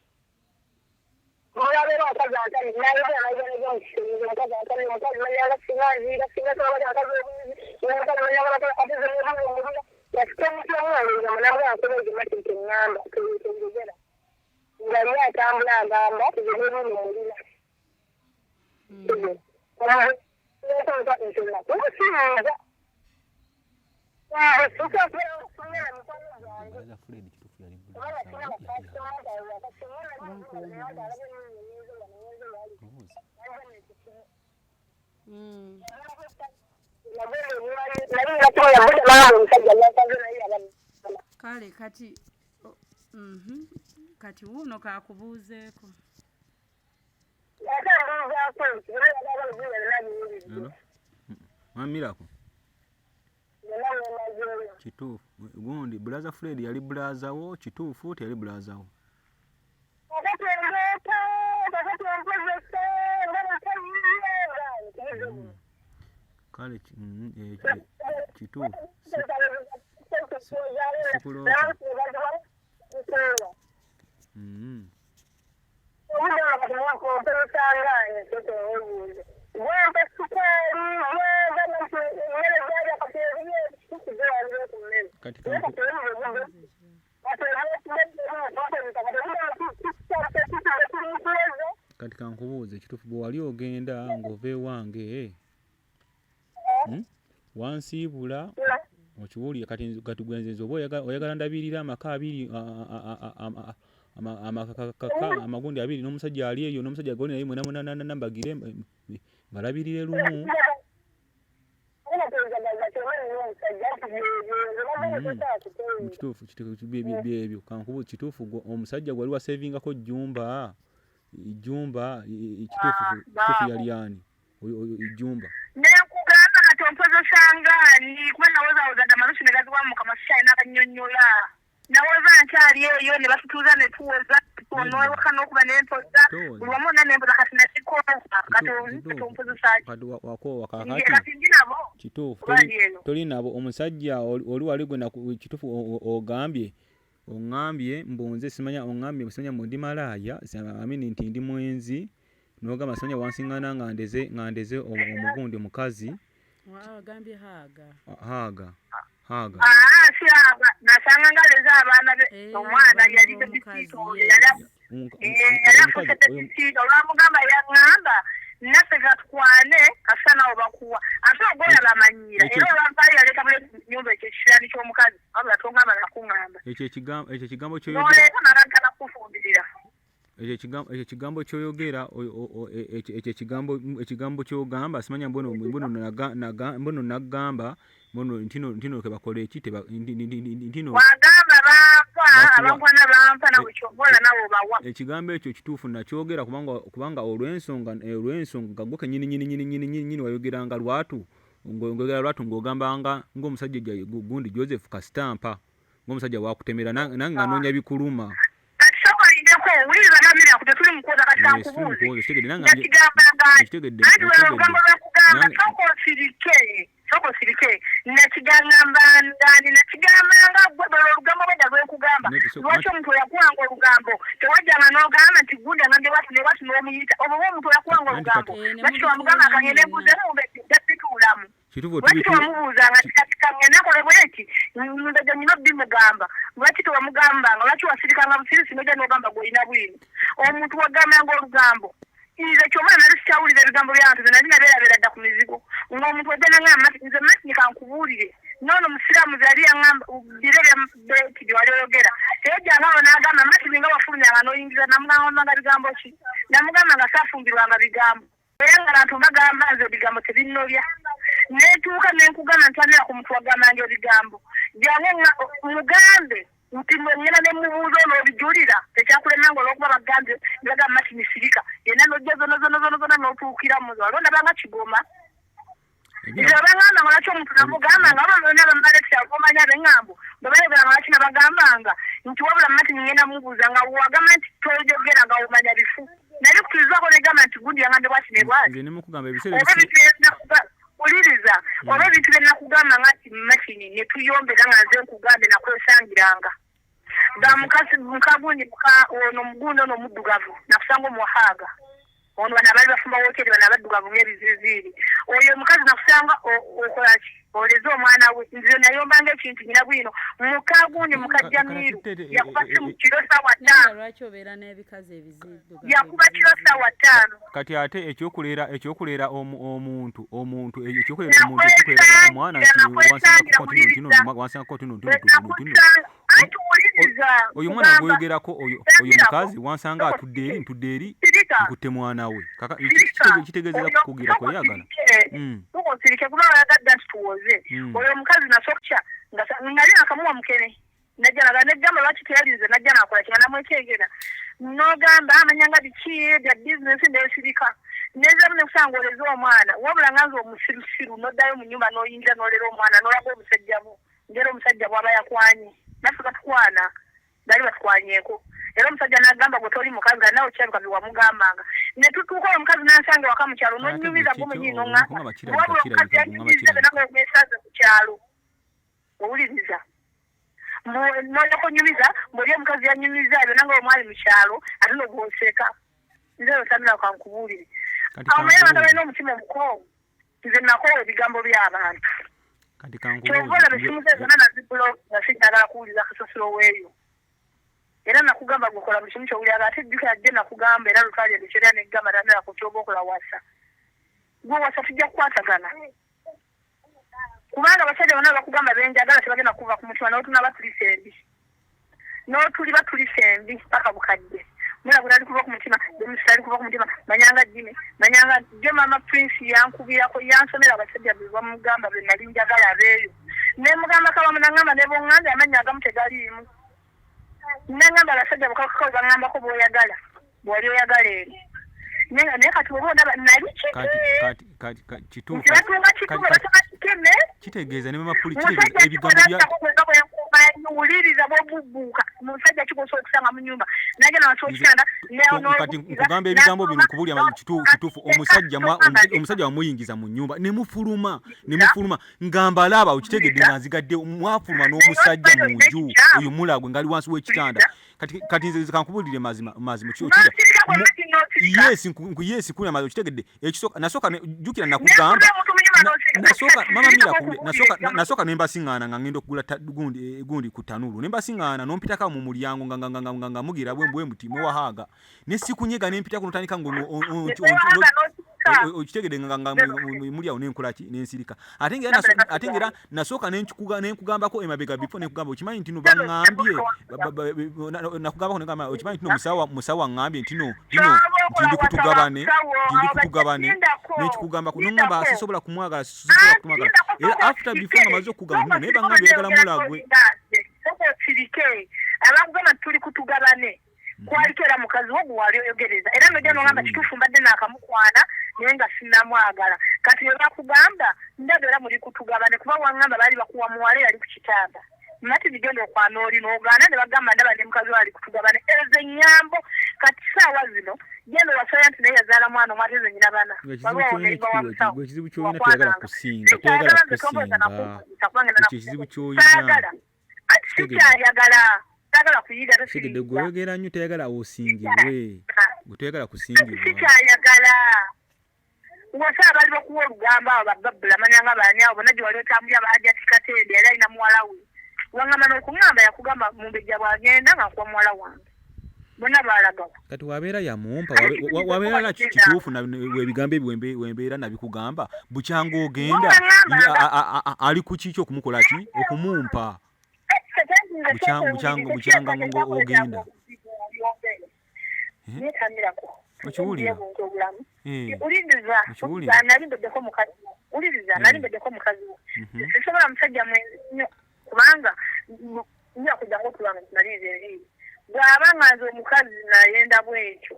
mulabeera omukazi antali nayogera nayiganega omukisiriza omukazi antali omukazi manyanga sinazira singasabali akazi obungi omukazi manyanga ateze omulira yakitemukyomwoleza munabwe akola egimatike eŋŋamba teyegera nga ye atambula agamba tegeneebindi mulira okusinza kale kati kati wuno kakubuuzeeko Mamirako kituufu gundi Brother Fred yali brother wo kituufu teyali brother wo kale kituufu sikuloopa kati kankubuuze kituufu bwe wali ogenda ng'ova ewange wansiibula okiwulira kati gwenzenze oba oyagala ndabirira amaka 2 amagundi 2 n'omusajja ali eyo n'omusajja goni naye mwena nambagire balabirire lumu kituufu byebyo kankubuuze kituufu omusajja gwali wasevingako jjumba kituufu yali ani ejjumba nekugamba kati ompozo sangani kuba naweza dda malusi negaziwamu kamashayi n'akanyonyola nawoza nkyali eyo ne batutuuza ne tuwoza onowaka n'okuba n'empoza buli wamu na n'empoza kati nakikola katompozesaki kati ndi nabo kituufu toli nabo omusajja oli wali gwe kituufu oŋŋambye mbunze simanya oŋŋambye simanya mu ndi malaaya amini nti ndi mwenzi n'ogamba simanya wansiŋŋana nga ndeze omugundi mukazi agambye haaga si haaga nasanga ngaleza abaana be omwana yali bebitiito yali afuse bebitiito olwamugamba yaŋŋamba naffe gatukwane kasana obakuwa ate ogoya bamanyira era olwavayo yaleka bule nyumba ekyo ekisirani ky'omukazi wabula tongamba nakuŋŋamba ekyo ekigambo noleeta nalagala kufumbirira ekyo kigambo kyoyogera ekigambo kyogamba simanya mbono nagamba mbono ntino kebakola eki ntino wagamba abankwana bampa nawe kyobola nawe bawa ekigambo ekyo kituufu nakyogera kubanga olw'ensonga gwe kenyini wayogeranga lwatu ng'ogambanga ng'omusajja gundi Joseph Kastampa ng'omusajja wakutemera nange nga noonya bikuluma wuliriza namira ku tetuli mukoza kati kankubuuze nakigambanga anti weolugambo lwekugamba sokosirike nakigambanga gwe bwe olugambo lwedda lwekugamba lwaki omuntu oyakuwanga olugambo tewajjanga n'ogamba nti gundi anange watu ne watu n'omuyita oba omuntu oyakuwanga olugambo lwaki wamugamba akangende mbuuze nebituulamu lwaki tewamubuuzanga kikakikanga nakole bweki nzajja nyina bimugamba lwaki tewamugambanga lwaki wasirikanga busirisi nojja n'ogamba gwolina bwini omuntu wagambanga olugambo nze kyomala nali sikyawulira ebigambo byantu nali nabeerabeera dda ku mizigo ng'omuntu wajja naŋamba nze mati kankubuulire noono musiraamu zali yaŋamba bire beti bye wali oyogera teyajjangaawo n'agamba mati binga wafulunyanga n'oyingiza namugambanga bigambo ki namugamba nga saafumbirwanga bigambo era nga bantu bagamba nze ebigambo tebinnobya netuuka nenkugamba ntanira ku muntu wagambanga ebigambo jange mugambe nti ngena nemubuuza n'obijulira tekyakulemanga olw'okuba bagambye bagamba mati misirika yenna nojja zona n'otuukiramu walonda banga kigoma nze bagamba nga lwaki omuntu namugambanga aba bonna bambalekisa omanya ab'eŋŋambo bwe bayogera nga lwaki nabagambanga nti wabula mati ngenda mubuuza nga wagamba nti toyogera nga omanya bifu nali kutulizaako negamba nti gundi yaŋambe bwati ne bwati uliriza oba ebintu bye nakugamba nga nti mumashini ne tuyombera nga nze nkugambe nakwesangiranga nga mukagundi ono mugundi ono omuddugavu nakusanga omuwahaaga ono bano abali bafumba wookeri bano abaddugavu ng'ebiziiziiri oyo omukazi nakusanga okolaki oleze omwana we nze nayombanga ekintu nyina bwino mukagundi mukajjamiiru yakuba mu kiro ssaawa 5 yakuba kiro ssaawa 5 kati ate ekyokulera omuntu ekyokulera omwana wansangako tino oyo mwana gwoyogerako oyo mukazi wansanga atudde eri nkutte mwana we kitegeezera kukugira kweyagala tukonsirike kuba bayagadda nti tuwoze oyo omukazi nasokya nga nali nakamuwa mukene najja naga negamba lwaki teyalinze najja nakola kinga namwekyegera nogamba amanyanga biki bya bizinesi ndesirika nezamu nekusanga oleze omwana wabula nga nze omusirusiru noddayo mu nnyumba n'oyingira n'olera omwana n'olaga omusajja bo ngera omusajja bw'aba yakwanye naffe katukwana bali batukwanyeeko era omusajja n'agamba gwe toli mukazi nga nawe kyaluka biwamugambanga ne tutuuka oyo omukazi n'ansanga waka mu kyalo n'onyumiza gwe munyini n'oŋŋamba wabula omukazi yanyumiriza benanga omwesaze ku kyalo owuliriza nojja kunyumiza mboli omukazi yanyumiza benanga omwali mu kyalo ate n'ogwoseka nze osamira kankubuulire awomaye abantu balina omutima omukoowu nze nakoowa ebigambo by'abantu kyova olaba essimu ze zonna nazigulo nga sinnagala kuwuliriza kasasiro weeyo era nakugamba gukola mu kimu kyowuliraga ate ejjuka jje nakugamba era lutwalya lukyerera negamba tanera ku kyoba okola wasa gwe wasa tujja kukwatagana kubanga abasajja bonna bakugamba benjagala tebagenda kuva ku mutima n'otuna batulisa embi n'otuli batulisa embi paka bukadde mulabula ali kuva ku mutima demusita ali kuva ku mutima manyanga jime manyanga je mama prince yankubirako yansomera abasajja be bamugamba be nali njagala abeeyo nemugamba kabamu nangamba ne bonganda amanya agamu tegaliimu nangamba abasajja bukakako bangambako bw'oyagala bw'oli oyagala eri naye kati oba ondaba nali kituufu kitegeeza ne mama puli ebigambo uliriza bobubuka musajja kikoso okusanga mu nyumba naje na wasokanda kati nkugamba ebigambo bino kubuli kituufu omusajja wamuyingiza mu nyumba ne mufuluma ngamba laba ukitegedde nanzigadde mwafuluma n'omusajja mu nju uyu mulagwe ngali wansi w'ekitanda kati nze kankubulire mazima kyokira yes kuna mazima ukitegedde ekisoka nasoka jukira nakugamba nasoka nemba singana nga ngendo kugula gundi kutanulu nemba singana nompitaka mu mulyango nga mugira bwe mutimo wahaga nesikunyega nempita kunotandika ngo okitegede nga mulya onenkolaki nensirika atengera nasoka nenkugambako emabega bifo nenkugamba okimanyi ntino bangambye nakugambako nekama okimanyi ntino musawa ngambye ntino ndi kutugabane nekikugambako nongamba asisobola kumwagala sisobola kumwagala era after before nga maze okugamba naye bangambye yagala mulagwe abagamba tuli kutugabane kwalikera mukazi wo gwali oyogereza era noja nongamba kitufu mbadde nakamukwana nenga sinamwagala kati yoba kugamba ndabera muri kutugabane kuba wangamba bali bakuwa muwale yali ku kitanda mati bigendo kwa noli n'ogaana ne bagamba ndaba ne mukazi wali kutugabane eze nyambo kati sawa zino gendo wasaya nti naye yazaala mwana omwateze nyina bana ekizibu kyoyina toyagala kusinga ekizibu kyoyina tagala kuyiga tegede goyogera nnyo tayagala osingibwe gutayagala kusingibwa sikyayagala wasa bali bakuwa olugamba abo babbula manyanga baani abo bonna gye wali otambulya bajja tikatende yali alina muwala we wangamba n'okungamba yakugamba mumbejja bwagenda nga nkuwa muwala wange bonna baalagawa kati wabeera yamumpa wabeera na kituufu ebigambo ebyo wembeera nabikugamba bukyanga ogenda ali ku kiki okumukola ki okumumpa bukyanga ngo ogenda okiwulira nalimbeddeko mukazi we sisobola musajja mwenyo kubanga nja kujja ngaotulanga tunaliiza enviiri bw'aba nga nze omukazi nayenda bwekyo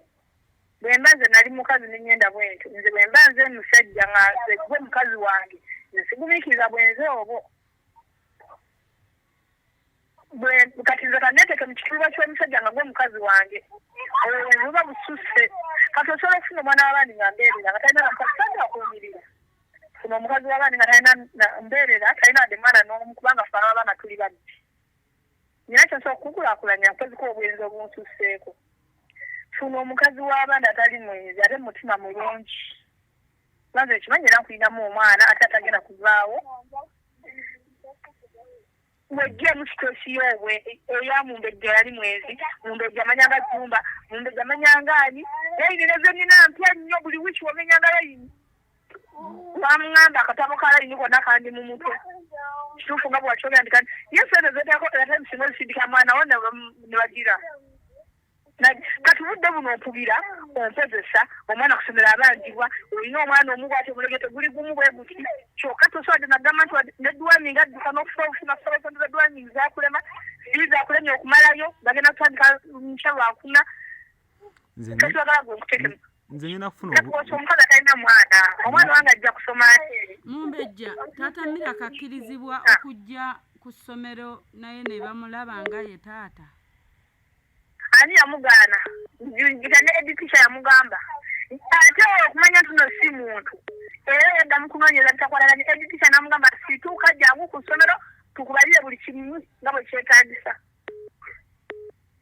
bwemba nze nali mukazi nenyenda bwekyo nze bwemba nze musajja nga gwe mukazi wange nze sigumiikiriza bwenze obwo kati nze kaneteke mu kifuba ky'omusajja nga gwe mukazi wange buba bususse kati osobola okufuna omwana w'abaani nga mbeerera nga talina namusajja akuumirira funa omukazi w'abaani nga talina mbeerera talina wadde mwana n'omu kubanga ffe abaana tuli babbi nina kyosobola okukulaakulanya mpoziko obwenzi obunsusseeko funa omukazi w'abaana atali mwenzi ate mutima mulungi banze ekimanyi era nkulinamu omwana ate atagenda kuvaawo wejja musitosi yowe eyamumbejja yali mwezi mumbejja amanyanga jumba mumbejja amanyangani yayini nezo nina mpya nnyo buli wiki wamenyanga yayini wamungamba akatabo ka yayini konna kandi mu mutwe kituufu nga bwakyoga ndi kandi yesente zeddako ate musinga ozisindika mwana wo ne bagira kati budde buno opubira ompozesa omwana kusomera abanjibwa olina omwana omukwate mulegete guli gumu bwe guti kyokka tosowadde nagamba nti nedduwaningi adduka n'okufa ofuna ssabasente za duwaningi zakulema zizakulemye okumalayo bagenda kutandika nkya lwakuna tetwagala gwe nkuteekemu nze ngenda kufuna omukazi atalina mwana omwana wange ajja kusoma ate mumbejja taata Mira akakkirizibwa okujja ku ssomero naye ne bamulaba nga ye taata ani yamugaana njigane editisha yamugamba ate okumanya nti no si muntu era yaddamu kunoonyeza bitakwalaganye editisha namugamba situuka jangu ku ssomero tukubalire buli kimu nga bwe kyetaagisa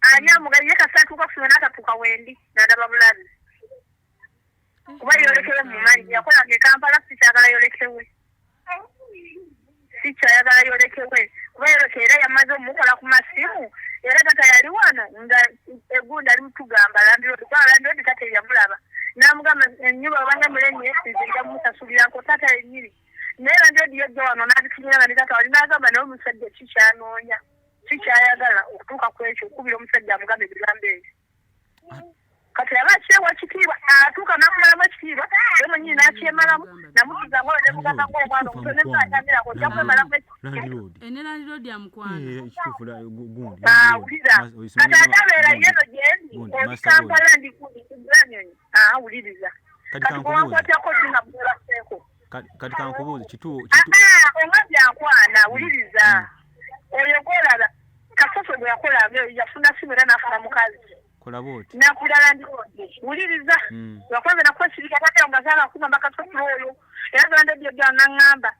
ani amugaye ye kasi atuuka ku ssomero n'atatuuka wendi n'adaba bulabi kuba yolekewe mu manyi yakolanga e Kampala sikyagala yolekewe sikyayagala yolekewe kuba yoleke era yamaze omukola ku masimu era tata yali wano nga egunda ali mutugamba landirodi tata yamulaba namugamba ennyumba obanga mulenye nzija mumusasulirako tata yenyini naye landirodi yojja wano n'abitunyira nga ne tata wali n'agamba naye omusajja kikyanoonya kikyayagala okutuuka ku ekyo okubira omusajja amugamba ebigambo ebyo kati yaba akyewa kitiibwa atuuka n'amumalamu ekitiibwa ye mwennyini n'akyemalamu namukiza ngo nemugamba ng'omwana omuto nemwatamira ojja kwemalamu ekitiibwa eneralirodi amukwana awulira kati ate abeera yeno gyendi olikampala ndikunyonyi awuliriza kati kuwankwatako dinga bulaseeko kati kankubuuze kituufu omwazi ankwana awuliriza oyo gwolaba bwe yakola yafuna simu era n'afuna mukazi. Kola boti. Nakudala ndi uliriza. Wakwanza nakwesirika kati ongazala kumamba katoto oyo. Era ganda byo ngamba.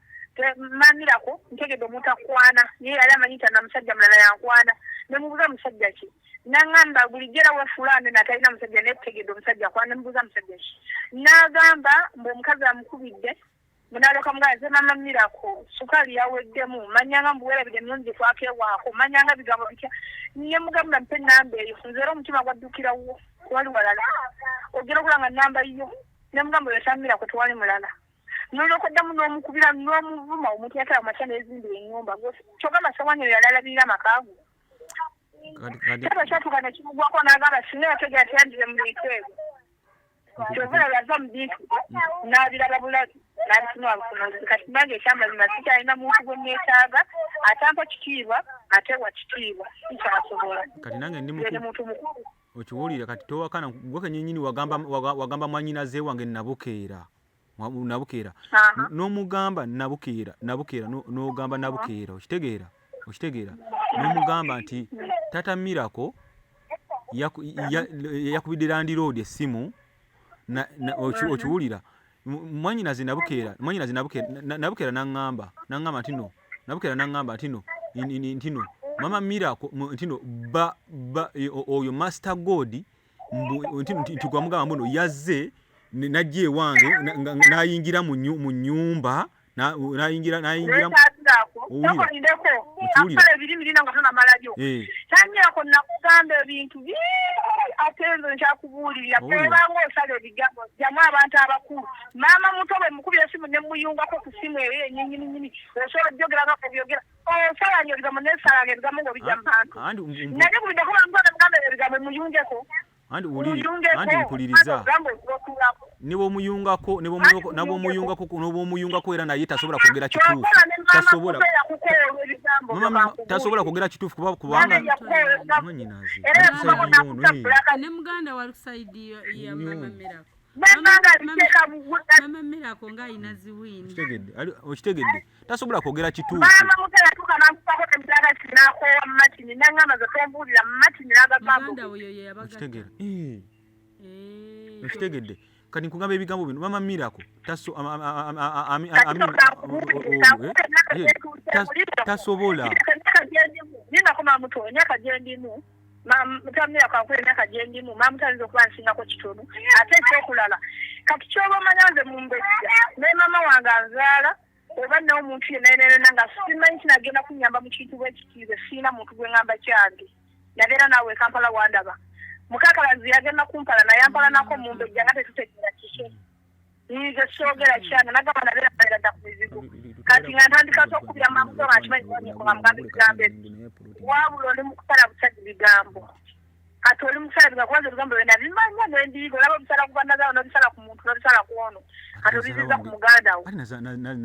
Mamirako ntegedde omuntu akwana naye yali amanyita na musajja mulala yankwana nemubuuza musajja ki nangamba bulijera we fulani natalina musajja netegedde omusajja akwana nemubuuza musajja ki nagamba mbu omukazi amukubidde munaloka mugaze mama Mirako sukali yaweddemu manyanga mbuwerabidde emirundi gye twakewaako manyanga bigambo bitya nemugamba mpe namba eyo nzeera omutima gwaddukirawo wali walala ogera okulanga namba yo nemugamba oyo Mirako tewali mulala nolokoddamu n'omukubira n'omuvuma omuntu yatala amachana ezimbira ennyumba kyogamba sawanyo yalalabirira amakaago kaba kyatuuka nekimugwako n'agamba singa yategera teyandire mu bintu ebyo kyovula yava mu bintu n'abiraba bulabi n'abifunwa bufunuzi kati nange ekyamazima sikyalina muntu gwe neetaaga atampa kitiibwa atewa kitiibwa sikyasobola kati nange ndi muntu mukulu okiwulira kati towakana gwe kennyini wagamba mwanyinaze wange nabukeera n'omugamba nabukeera n'ogamba nabukeera okitegeera n'omugamba nti tata Mirako yakubidde Land Road essimu okiwulira mwanyinaze nabukeera n'angamba ntino mama Mirako ntino oyo Master God nti gwamugamba mbuno yazze najje wange nayingira mu nyumba nayingira akole biri nga tona malajo tanyako nakugamba ebintu atenzo nchakubuulira kubanga osale bigambo jamu abantu abakulu mama mutobe mukubira simu nemuyungako ku simu eyo nyinyi osobola jogera ko byogera osala nyo bigambo nesala bigambo ngo bijja mpantu naye kubidde ko mwana mugamba bigambo muyungeko andi mpuliriza nibo muyungako era naye tasobola kwogera kituufu tasobola kwogera kituufu kubanga mwanyinaze ne muganda wa lusaidiyo ya mama Mirako mama Mirako nga ayina ziwini okitegedde tasobola kwogera kituufu muganda oyo yeyabaganda okitegedde kati nkugamba ebigambo bino mama Mirako tasobola mutamira kwakwera emyaka gye ndimu mamutanyiza okuba nsingako kitono ate ekyokulala kati kyoba omanyanze mu mbejja ne mama wange anzaala oba nawo omuntu yenenenena nga simanyi kinagenda kunyamba mu kintu bwekitiize siina muntu gwe ngamba kyange nabeera naawe Kampala wandaba mukakalazi yagenda kumpala naye ampala nako mu mbejja nga tetutegeera kiki nze soogera kyana nagamba nabeera nagadda ku mizigo kati nga ntandika okubira mamuto nga nkimanyi nga mugamba ebigambo ebyo wabula oli mukusala busajja bigambo ati oli musala bigambo kubanza ebigambo byonna bimanya nendiiga olaba obisala ku bannazaalo n'obisala ku muntu n'obisala ku ono ati obizizza ku muganda wo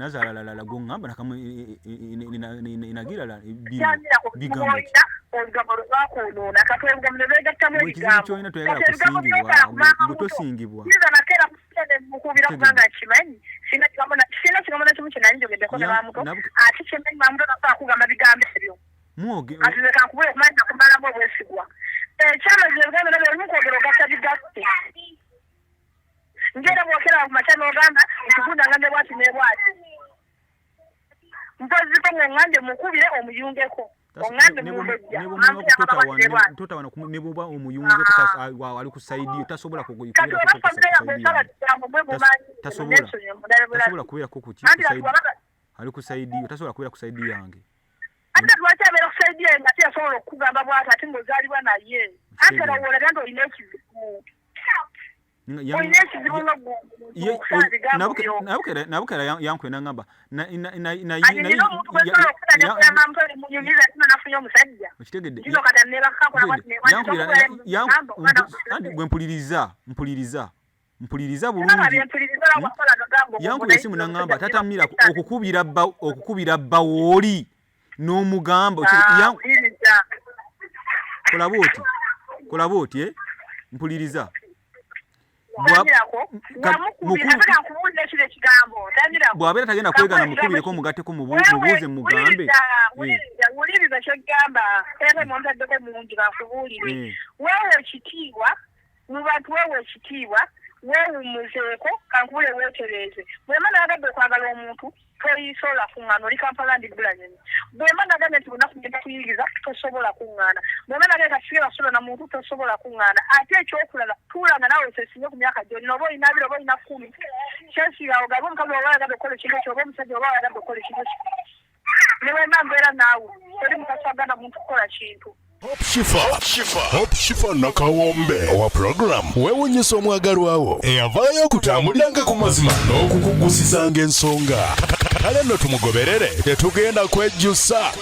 nazalalala gongamba nakamu inagirala bigambo olugambo lwakoonoona kati olugambo ne beegattamu ebigambo kyolina toyagala kusingibwa kiza nakeera mukubira kubanga nkimanyi sina kigambo nakimu kye nali njogeddeko ne bamuto ate kyemanyi bamuto nasobola kugamba bigambo ebyo ati leka nkubule kumanyi nakumalamu obwesigwa ekyamazi ebigambo nabyo olimu kwogera ogatta bigatte ngera bwokera ku makya n'ogamba nkugunda ngambe bwati ne bwati mpoziko ng'oŋŋambe mukubire omuyungeko oŋŋambe mumbejja totawana nebuba omuyungeko ali ku saidi tasobola kubeerako kuki ali ku saidi tasobola kubeera ku saidi yange ate lwaki abeera ku saidi ye nga teyasobola okukugamba bwati ate ng'ozaalibwa naye ate era woolaga nti olina ekizibu nabukera yankwe nangamba okitegedde mpuliriza bulungi yankwe esimu nangamba tata Mirako okukubira bba wooli n'omugamba kolaba oti mpuliriza bw'abeera tagenda kwegana mukubireko mugatteko mubuuze mugambe wuliriza kyogamba era montaddeko mungi bakubuulire weewe ekitiibwa mu bantu weewe ekitiibwa weewummuzeeko kankubule weetereeze bwema nayagadde okwagala omuntu toyisobola kuŋŋaana oli kampala ndi bulanyeni bwema nagambye nti bunaku ngenda kuyingiza tosobola kuŋŋaana bwema nagambye kasige basola na muntu tosobola kuŋŋaana ate ekyokulala tuulanga nawe sesinye ku myaka gyonna oba olina 2 oba olina 10 kyesiga ogabe omukazi oba oyagadde okukola ekintu ekyo oba omusajja oba oyagadde okukola ekintu ekyo ne bwema mbeera naawe toli mukasagana muntu kukola kintu Hope Shifa Nakawombe owa program wewunyisa omwagalwawo eyavaayo okutambuliranga ku mazima n'okukugusisanga ensonga kale nno tumugoberere tetugenda kwejjusa